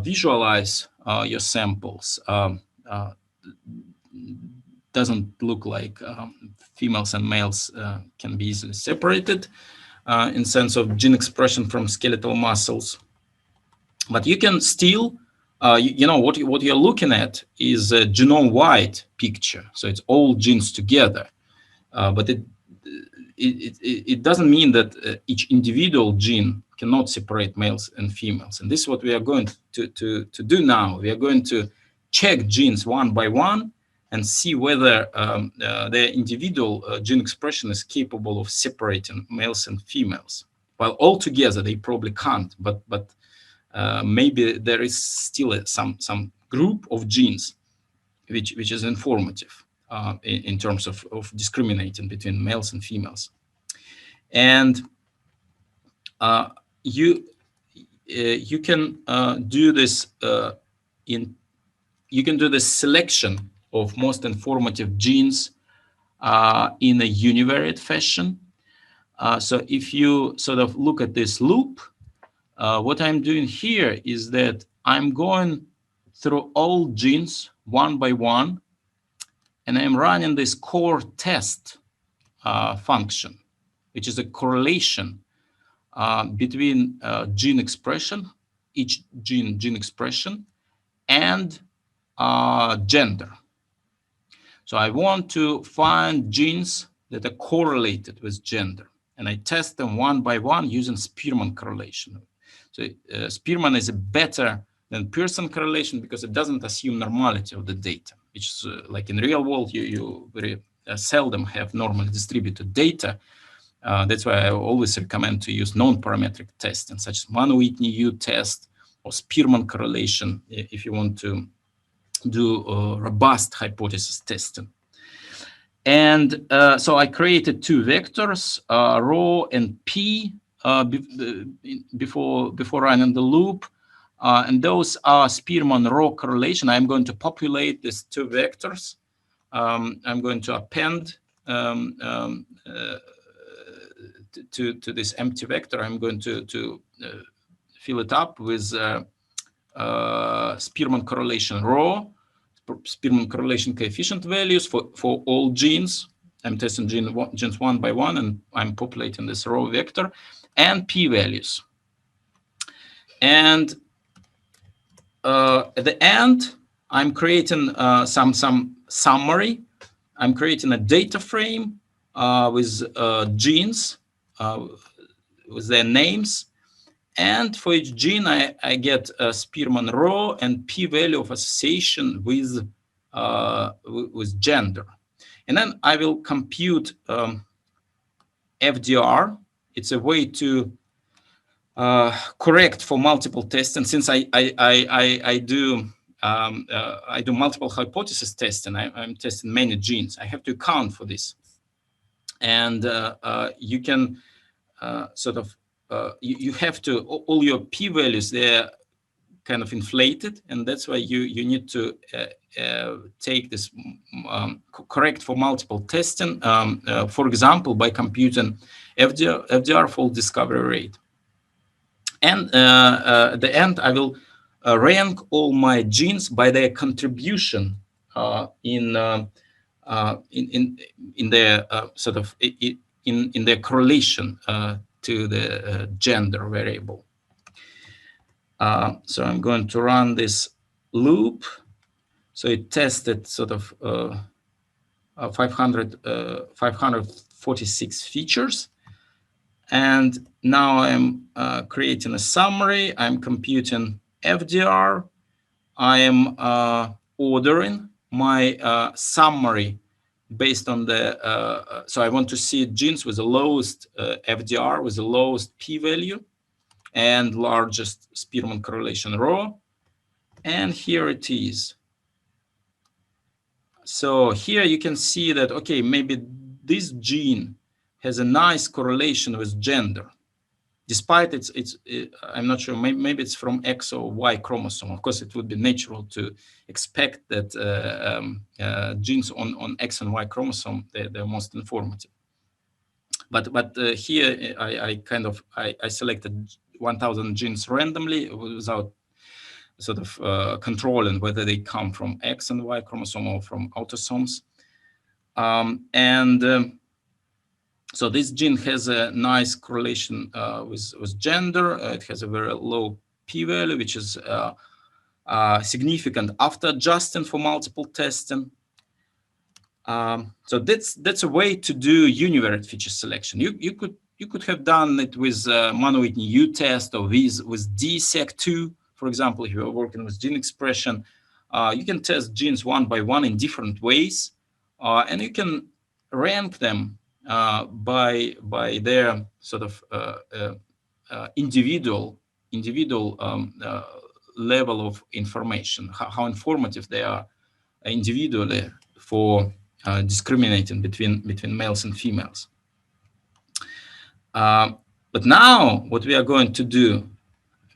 Speaker 3: visualize your samples, doesn't look like females and males can be easily separated in sense of gene expression from skeletal muscles. But you can still, you know, what you're looking at is a genome-wide picture. So it's all genes together. But it doesn't mean that each individual gene cannot separate males and females. And this is what we are going to do now. We are going to check genes one by one and see whether their individual gene expression is capable of separating males and females. Well, altogether they probably can't, but maybe there is still some group of genes which is informative in terms of discriminating between males and females. And you can do this you can do the selection of most informative genes in a univariate fashion. So if you sort of look at this loop, what I'm doing here is that I'm going through all genes one by one, and I'm running this core test function, which is a correlation between gene expression, each gene expression, and gender. So I want to find genes that are correlated with gender, and I test them one by one using Spearman correlation. So Spearman is better than Pearson correlation because it doesn't assume normality of the data, which is like in real world, you very seldom have normally distributed data. That's why I always recommend to use non-parametric testing, such as Mann-Whitney U test or Spearman correlation, if you want to do robust hypothesis testing. And so I created two vectors, rho and p, before running the loop. And those are Spearman rho correlation. I'm going to populate these two vectors. I'm going to append to this empty vector. I'm going to fill it up with Spearman correlation rho, Spearman correlation coefficient values for all genes. I'm testing genes one by one, and I'm populating this rho vector, and p values. And at the end, I'm creating some summary. I'm creating a data frame with genes with their names. And for each gene, I get a Spearman rho and p-value of association with gender. And then I will compute FDR. It's a way to correct for multiple tests. And since I do multiple hypothesis testing, I'm testing many genes, I have to account for this. And you can sort of you have to, all your p-values, they're kind of inflated, and that's why you need to take this correct for multiple testing, for example, by computing FDR fault discovery rate. And at the end, I will rank all my genes by their contribution in their sort of in their correlation to the gender variable. So I'm going to run this loop. So it tested sort of 546 features. And now I'm creating a summary. I'm computing FDR. I am ordering my summary based on the, so I want to see genes with the lowest FDR, with the lowest p-value, and largest Spearman correlation rho. And here it is. So here you can see that, okay, maybe this gene has a nice correlation with gender, despite I'm not sure, maybe it's from X or Y chromosome. Of course, it would be natural to expect that genes on X and Y chromosome, they're most informative. but here I selected 1,000 genes randomly without sort of controlling whether they come from X and Y chromosome or from autosomes. So this gene has a nice correlation with gender. It has a very low p-value, which is significant after adjusting for multiple testing. So that's a way to do univariate feature selection. You could have done it with Mann-Whitney U-test or with DSEQ2, for example. If you are working with gene expression, you can test genes one by one in different ways, and you can rank them by their sort of individual level of information, how informative they are individually for discriminating between males and females. But now what we are going to do,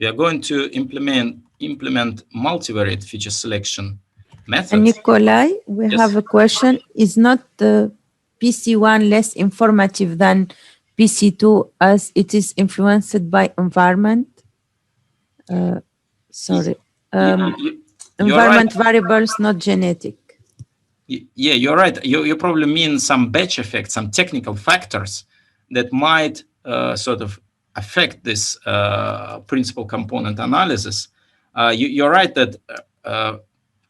Speaker 3: we are going to implement multivariate feature selection methods.
Speaker 1: And Nickolay, we have a question. Is not the PC1 less informative than PC2 as it is influenced by environment? Sorry. Environment variables, not genetic.
Speaker 3: Yeah, you're right. You probably mean some batch effects, some technical factors that might sort of affect this principal component analysis. You're right that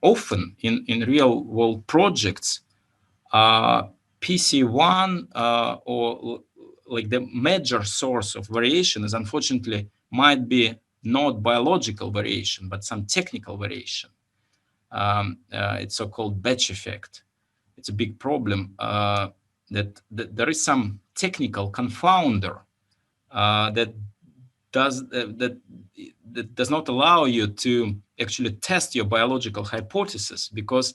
Speaker 3: often in real world projects, PC1 or like the major source of variation is unfortunately might be not biological variation, but some technical variation. It's so-called batch effect. It's a big problem that there is some technical confounder that does not allow you to actually test your biological hypothesis, because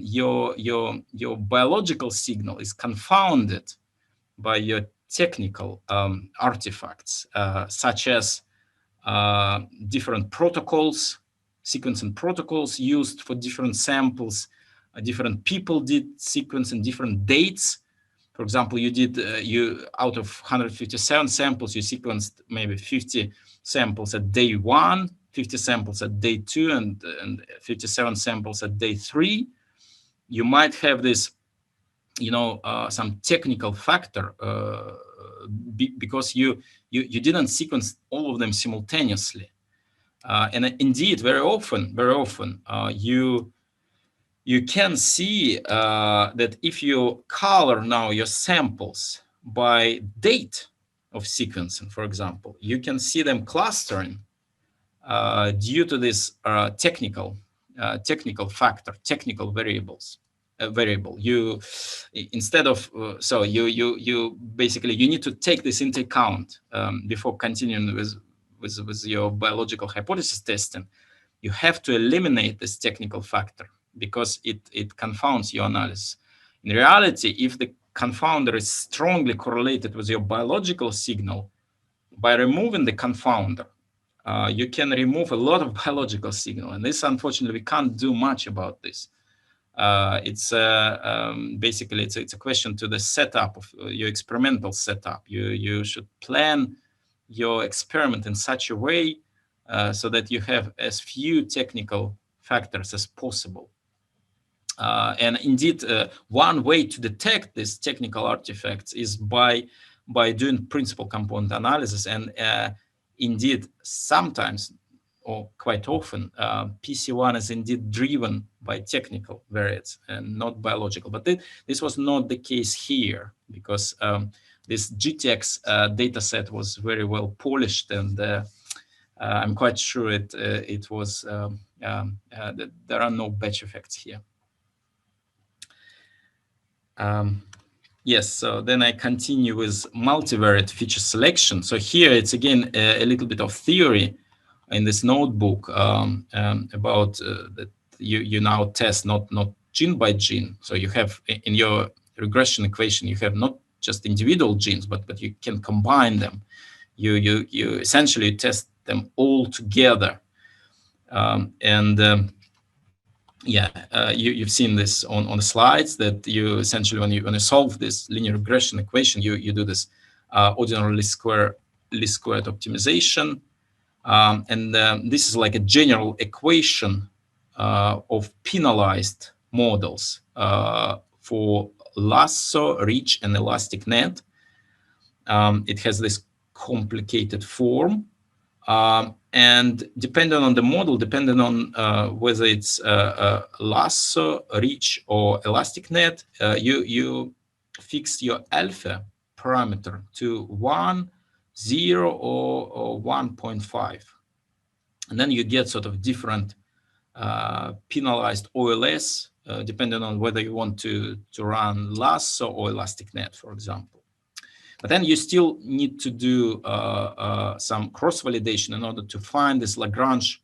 Speaker 3: your biological signal is confounded by your technical artifacts, such as different protocols, sequencing protocols used for different samples. Different people did sequence in different dates. For example, you did out of 157 samples, you sequenced maybe 50 samples at day 1, 50 samples at day 2, and 57 samples at day 3. You might have this, some technical factor because you didn't sequence all of them simultaneously. And indeed, very often, you can see that if you color now your samples by date of sequencing, for example, you can see them clustering due to this technical factor, technical variable. You instead of so you basically you need to take this into account before continuing with your biological hypothesis testing. You have to eliminate this technical factor, because it confounds your analysis. In reality, if the confounder is strongly correlated with your biological signal, by removing the confounder, you can remove a lot of biological signal. And this, unfortunately, we can't do much about this. It's basically it's a question to the setup of your experimental setup. You should plan your experiment in such a way so that you have as few technical factors as possible. And indeed, one way to detect these technical artifacts is by doing principal component analysis. And indeed, sometimes, or quite often, PC1 is indeed driven by technical variates and not biological. But this was not the case here, because this GTX data set was very well polished, and I'm quite sure it was there are no batch effects here. Yes, so then I continue with multivariate feature selection. So here it's again a little bit of theory in this notebook about that you now test not gene by gene. So you have in your regression equation, you have not just individual genes, but you can combine them. You essentially test them all together. yeah, you've seen this on the slides, that you essentially, when you solve this linear regression equation, you do this ordinary least squared optimization, and this is like a general equation of penalized models for lasso, ridge, and elastic net. It has this complicated form. And depending on the model, depending on whether it's lasso, ridge, or elastic net, you fix your alpha parameter to 1, 0, or 1.5. And then you get sort of different penalized OLS, depending on whether you want to run lasso or elastic net, for example. But then you still need to do some cross-validation in order to find this Lagrange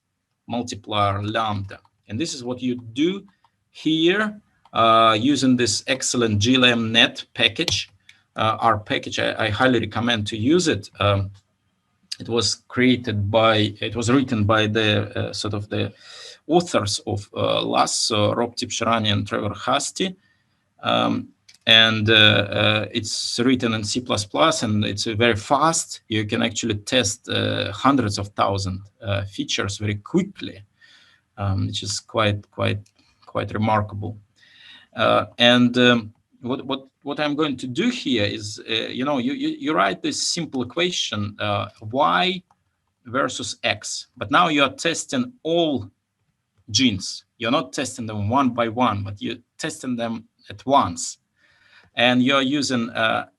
Speaker 3: multiplier lambda. And this is what you do here using this excellent glmnet package. Our package, I highly recommend to use it. It was written by the sort of the authors of Lasso, Rob Tibshirani and Trevor Hasty. And it's written in C++, and it's very fast. You can actually test hundreds of thousands features very quickly, which is quite remarkable. What I'm going to do here is, you write this simple equation, y versus x, but now you are testing all genes. You're not testing them one by one, but you're testing them at once. And you're using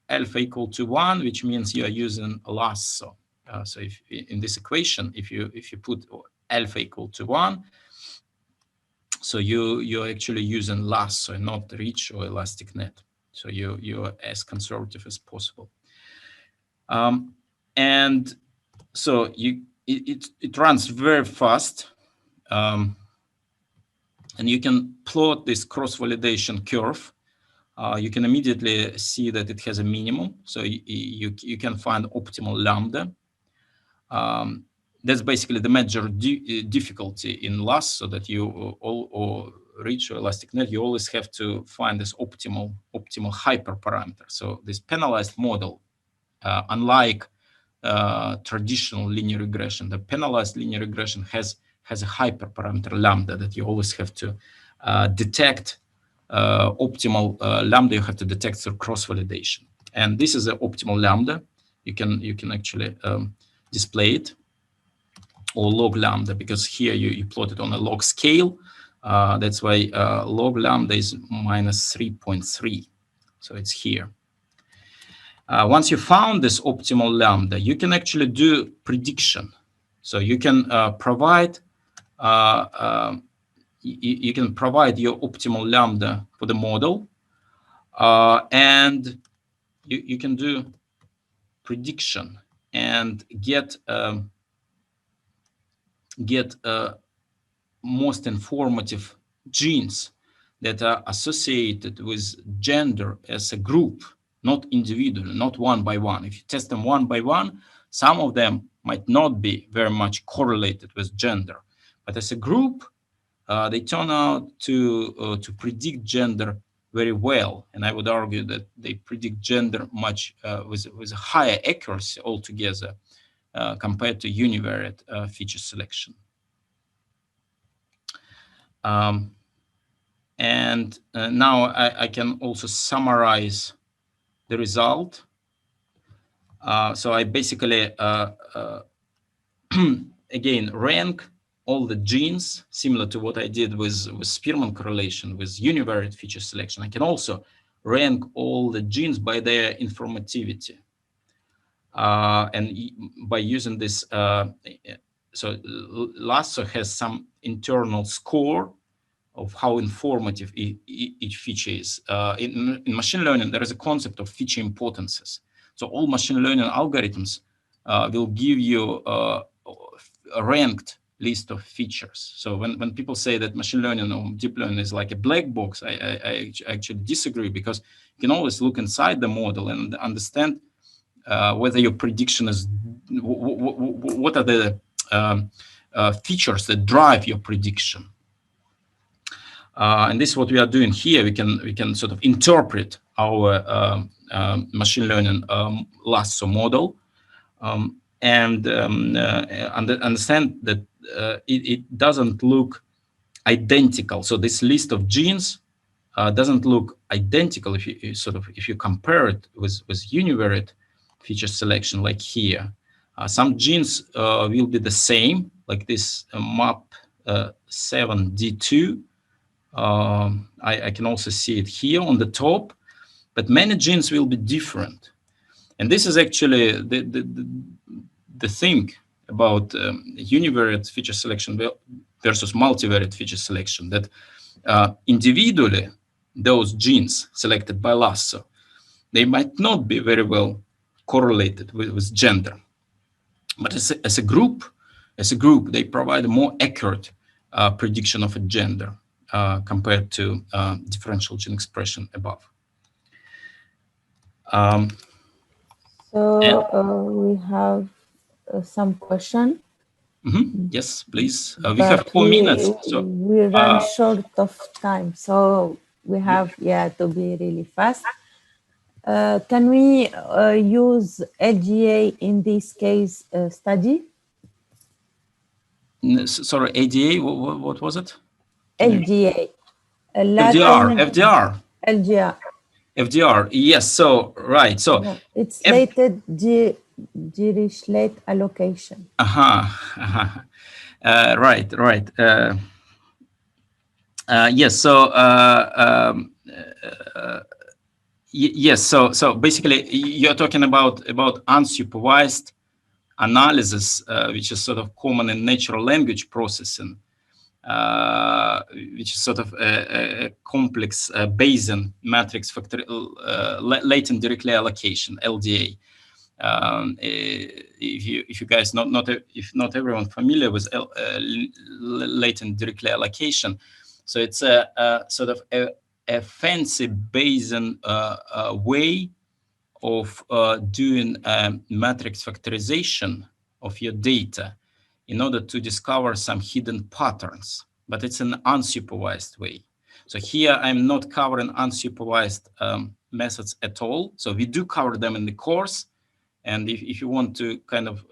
Speaker 3: alpha equal to 1, which means you're using lasso. So if in this equation, if you put alpha equal to 1, so you're actually using lasso and not ridge or elastic net. So you're as conservative as possible. And so it runs very fast. And you can plot this cross-validation curve. You can immediately see that it has a minimum, so you can find optimal lambda. That's basically the major difficulty in Lasso, that you or ridge or elastic net, you always have to find this optimal hyperparameter. So this penalized model, unlike traditional linear regression, the penalized linear regression has a hyperparameter lambda that you always have to detect. Optimal lambda you have to detect through cross-validation, and this is the optimal lambda. You can actually display it, or log lambda, because here you plot it on a log scale. That's why log lambda is minus 3.3, so it's here. Once you found this optimal lambda, you can actually do prediction. So you can provide you can provide your optimal lambda for the model, and you can do prediction and get most informative genes that are associated with gender as a group, not individual, not one by one. If you test them one by one, some of them might not be very much correlated with gender, but as a group, they turn out to predict gender very well, and I would argue that they predict gender much with a higher accuracy altogether compared to univariate feature selection. And now I can also summarize the result. So I basically again rank all the genes, similar to what I did with Spearman correlation, with univariate feature selection. I can also rank all the genes by their informativity. And by using this, so Lasso has some internal score of how informative each feature is. In machine learning, there is a concept of feature importances. So all machine learning algorithms will give you a ranked list of features. So when people say that machine learning or deep learning is like a black box, I actually disagree, because you can always look inside the model and understand whether your prediction is, what are the features that drive your prediction. And this is what we are doing here. We can sort of interpret our machine learning Lasso model and understand that it doesn't look identical. So this list of genes doesn't look identical if you compare it with univariate feature selection, like here. Some genes will be the same, like this MAP7D2. I can also see it here on the top, but many genes will be different. And this is actually the thing about univariate feature selection versus multivariate feature selection, that individually, those genes selected by Lasso, they might not be very well correlated with gender. But as a group, they provide a more accurate prediction of a gender compared to differential gene expression above.
Speaker 1: We have some question.
Speaker 3: Yes, please. We have 4 minutes. So
Speaker 1: we run short of time, so we have to be really fast. Can we use LGA in this case study?
Speaker 3: Sorry, ADA, what was it?
Speaker 1: LGA.
Speaker 3: FDR.
Speaker 1: LGR.
Speaker 3: FDR, yes, so, right, so.
Speaker 1: No, it's latent Dirichlet allocation.
Speaker 3: Right. Yes, so, yes, so basically you're talking about unsupervised analysis, which is sort of common in natural language processing, which is sort of a complex Bayesian matrix latent Dirichlet allocation, LDA. If you guys if not everyone familiar with latent Dirichlet allocation, so it's a sort of a fancy Bayesian way of doing matrix factorization of your data in order to discover some hidden patterns, but it's an unsupervised way. So here I'm not covering unsupervised methods at all. So we do cover them in the course. And if you want to kind of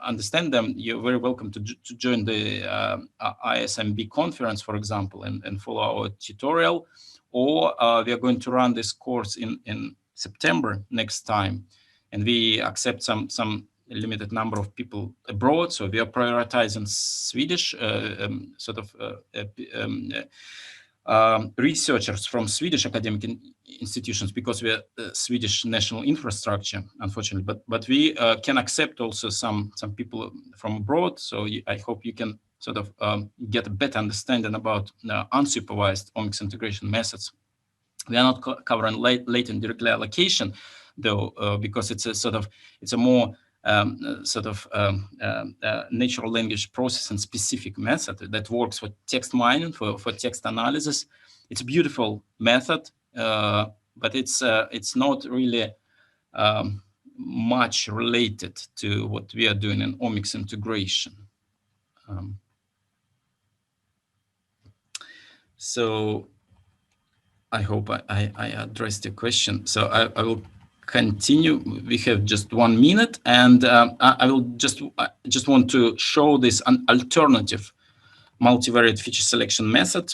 Speaker 3: understand them, you're very welcome to join the ISMB conference, for example, and follow our tutorial. Or we are going to run this course in September next time. And we accept some limited number of people abroad. So we are prioritizing Swedish researchers from Swedish academic institutions, because we are Swedish national infrastructure, unfortunately. But we can accept also some people from abroad. So I hope you can sort of get a better understanding about unsupervised omics integration methods. We are not covering latent Dirichlet allocation, though, because it's a more natural language processing specific method that works for text mining, for text analysis. It's a beautiful method, but it's not really much related to what we are doing in omics integration. So I hope I addressed your question. So I will continue. We have just 1 minute, and I will just want to show this an alternative multivariate feature selection method.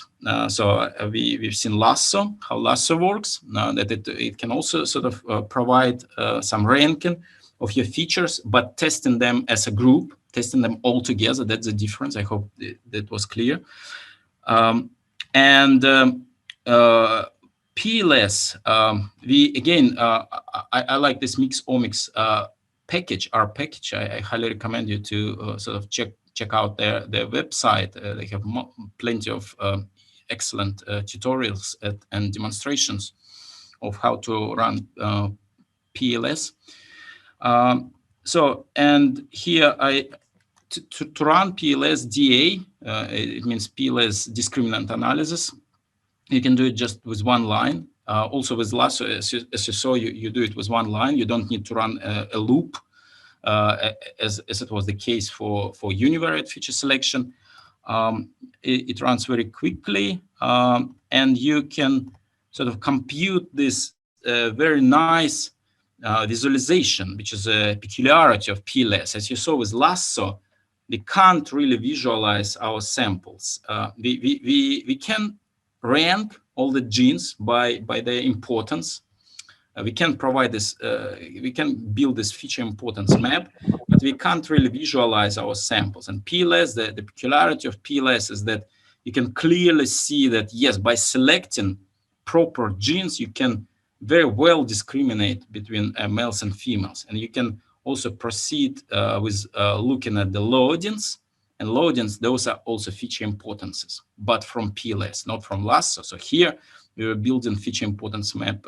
Speaker 3: So we've seen Lasso, how Lasso works. That it can also sort of provide some ranking of your features, but testing them as a group, testing them all together. That's the difference. I hope that was clear. PLS, I like this mix omics package, R package. I highly recommend you to sort of check out their website. They have plenty of excellent tutorials and demonstrations of how to run PLS. And here to run PLS DA, it means PLS discriminant analysis. You can do it just with 1 line. Also with Lasso, as you saw, you do it with 1 line. You don't need to run a loop, as it was the case for univariate feature selection. It runs very quickly. and you can sort of compute this very nice visualization, which is a peculiarity of PLS. As you saw with Lasso, we can't really visualize our samples. We can rank all the genes by their importance. We can provide this, we can build this feature importance map, but we can't really visualize our samples. And PLS, the peculiarity of PLS is that you can clearly see that, yes, by selecting proper genes, you can very well discriminate between males and females. And you can also proceed with looking at the loadings. And loadings, those are also feature importances, but from PLS, not from Lasso. So here we were building feature importance map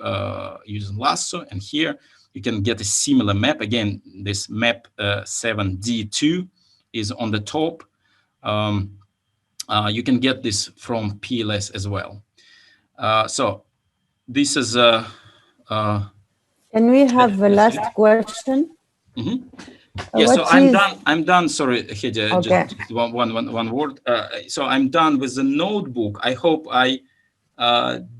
Speaker 3: using Lasso. And here you can get a similar map. Again, this map 7D2 is on the top. You can get this from PLS as well. So this is a...
Speaker 1: Can we have a last question?
Speaker 3: Mm-hmm. Yeah, so I'm done. Sorry, Hedya, okay. Just one word. So I'm done with the notebook. I hope I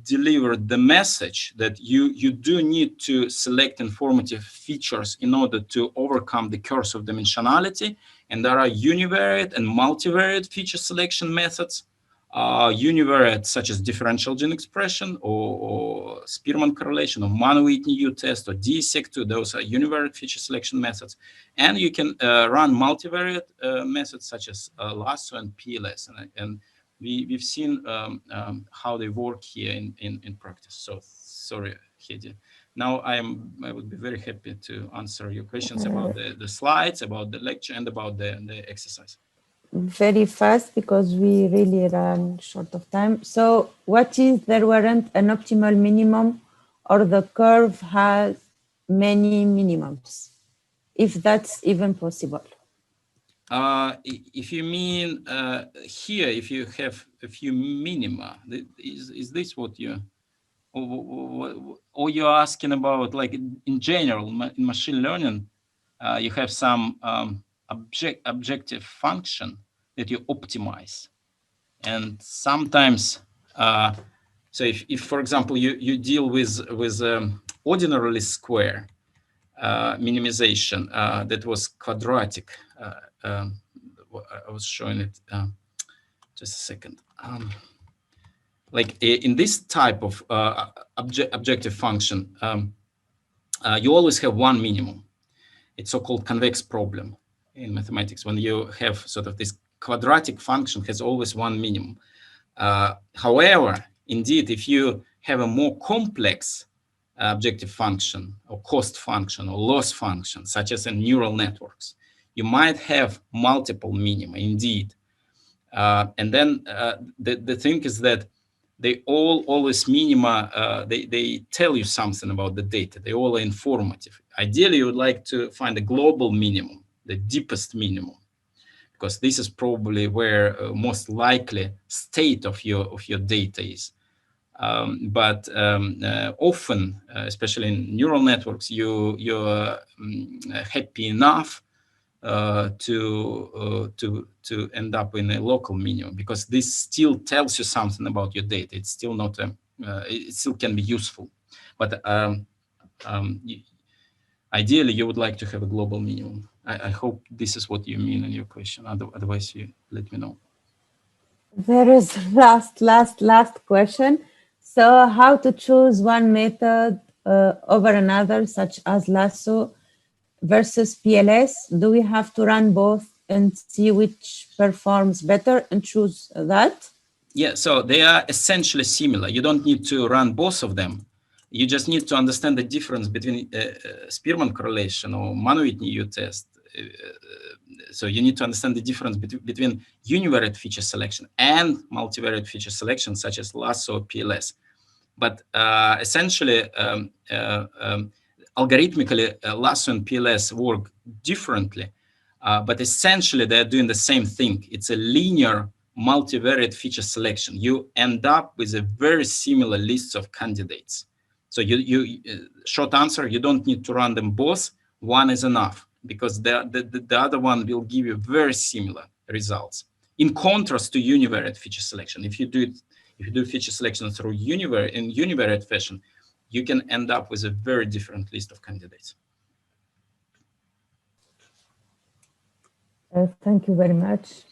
Speaker 3: delivered the message that you do need to select informative features in order to overcome the curse of dimensionality. And there are univariate and multivariate feature selection methods. Univariate, such as differential gene expression or Spearman correlation or Mann-Whitney U-test or DSEC2, those are univariate feature selection methods. And you can run multivariate methods such as Lasso and PLS. And we've seen how they work here in practice. So sorry, Hedya. Now I would be very happy to answer your questions about the slides, about the lecture, and about the exercise.
Speaker 1: Very fast, because we really ran short of time. So what is, there weren't an optimal minimum, or the curve has many minimums, if that's even possible?
Speaker 3: If you mean here, if you have a few minima, is this what you, or you're asking about, like in general, in machine learning, you have some objective function that you optimize. And sometimes, so if for example, you deal with ordinarily square minimization that was quadratic, I was showing it just a second. Like in this type of objective function, you always have one minimum. It's so-called convex problem in mathematics. When you have sort of this quadratic function, has always one minimum. However, indeed, if you have a more complex objective function or cost function or loss function, such as in neural networks, you might have multiple minima, indeed. And then the thing is that they always minima, they tell you something about the data. They all are informative. Ideally, you would like to find a global minimum, the deepest minimum, because this is probably where most likely state of your data is. But often, especially in neural networks, you're happy enough to end up in a local minimum, because this still tells you something about your data. It's still not it still can be useful, but ideally you would like to have a global minimum. I hope this is what you mean in your question. Otherwise, you let me know.
Speaker 1: There is last question. So how to choose one method over another, such as Lasso versus PLS? Do we have to run both and see which performs better and choose that?
Speaker 3: Yeah, so they are essentially similar. You don't need to run both of them. You just need to understand the difference between Spearman correlation or Mann-Whitney U-test. So you need to understand the difference between univariate feature selection and multivariate feature selection, such as Lasso or PLS. But essentially, algorithmically, Lasso and PLS work differently, but essentially they're doing the same thing. It's a linear multivariate feature selection. You end up with a very similar list of candidates. So short answer, you don't need to run them both. One is enough, because the other one will give you very similar results. In contrast to univariate feature selection, if you do it If you do feature selection through univariate fashion, you can end up with a very different list of candidates.
Speaker 1: Thank you very much.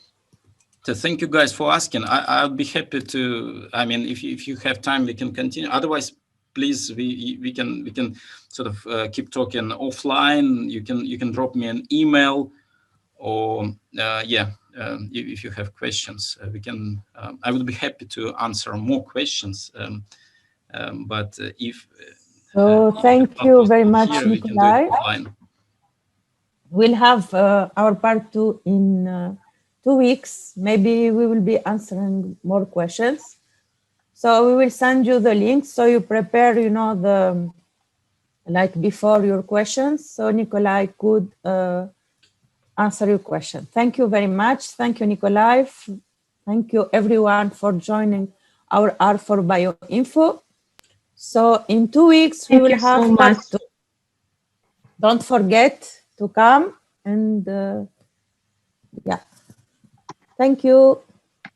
Speaker 3: So thank you guys for asking. I'll be happy to, I mean, if you have time, we can continue. Otherwise, please, we can sort of keep talking offline. You can drop me an email, or if you have questions, we can. I would be happy to answer more questions. But if
Speaker 1: so, thank you very much, Nickolay. We'll have our part 2 in 2 weeks. Maybe we will be answering more questions. So we will send you the link so you prepare, you know, the like before your questions, so Nickolay could answer your question. Thank you very much. Thank you, Nickolay. Thank you everyone for joining our R4Bioinfo. So in 2 weeks we will have part 2. Don't forget to come and yeah. Thank you.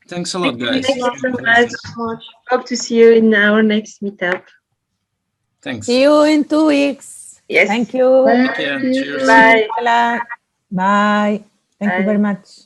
Speaker 3: Thanks a lot, guys.
Speaker 4: Thank you so much. Hope to see you in our next meetup.
Speaker 3: Thanks.
Speaker 1: See you in 2 weeks.
Speaker 4: Yes.
Speaker 1: Thank you.
Speaker 3: Take care. Cheers.
Speaker 4: Bye.
Speaker 1: Bye. Thank you very much.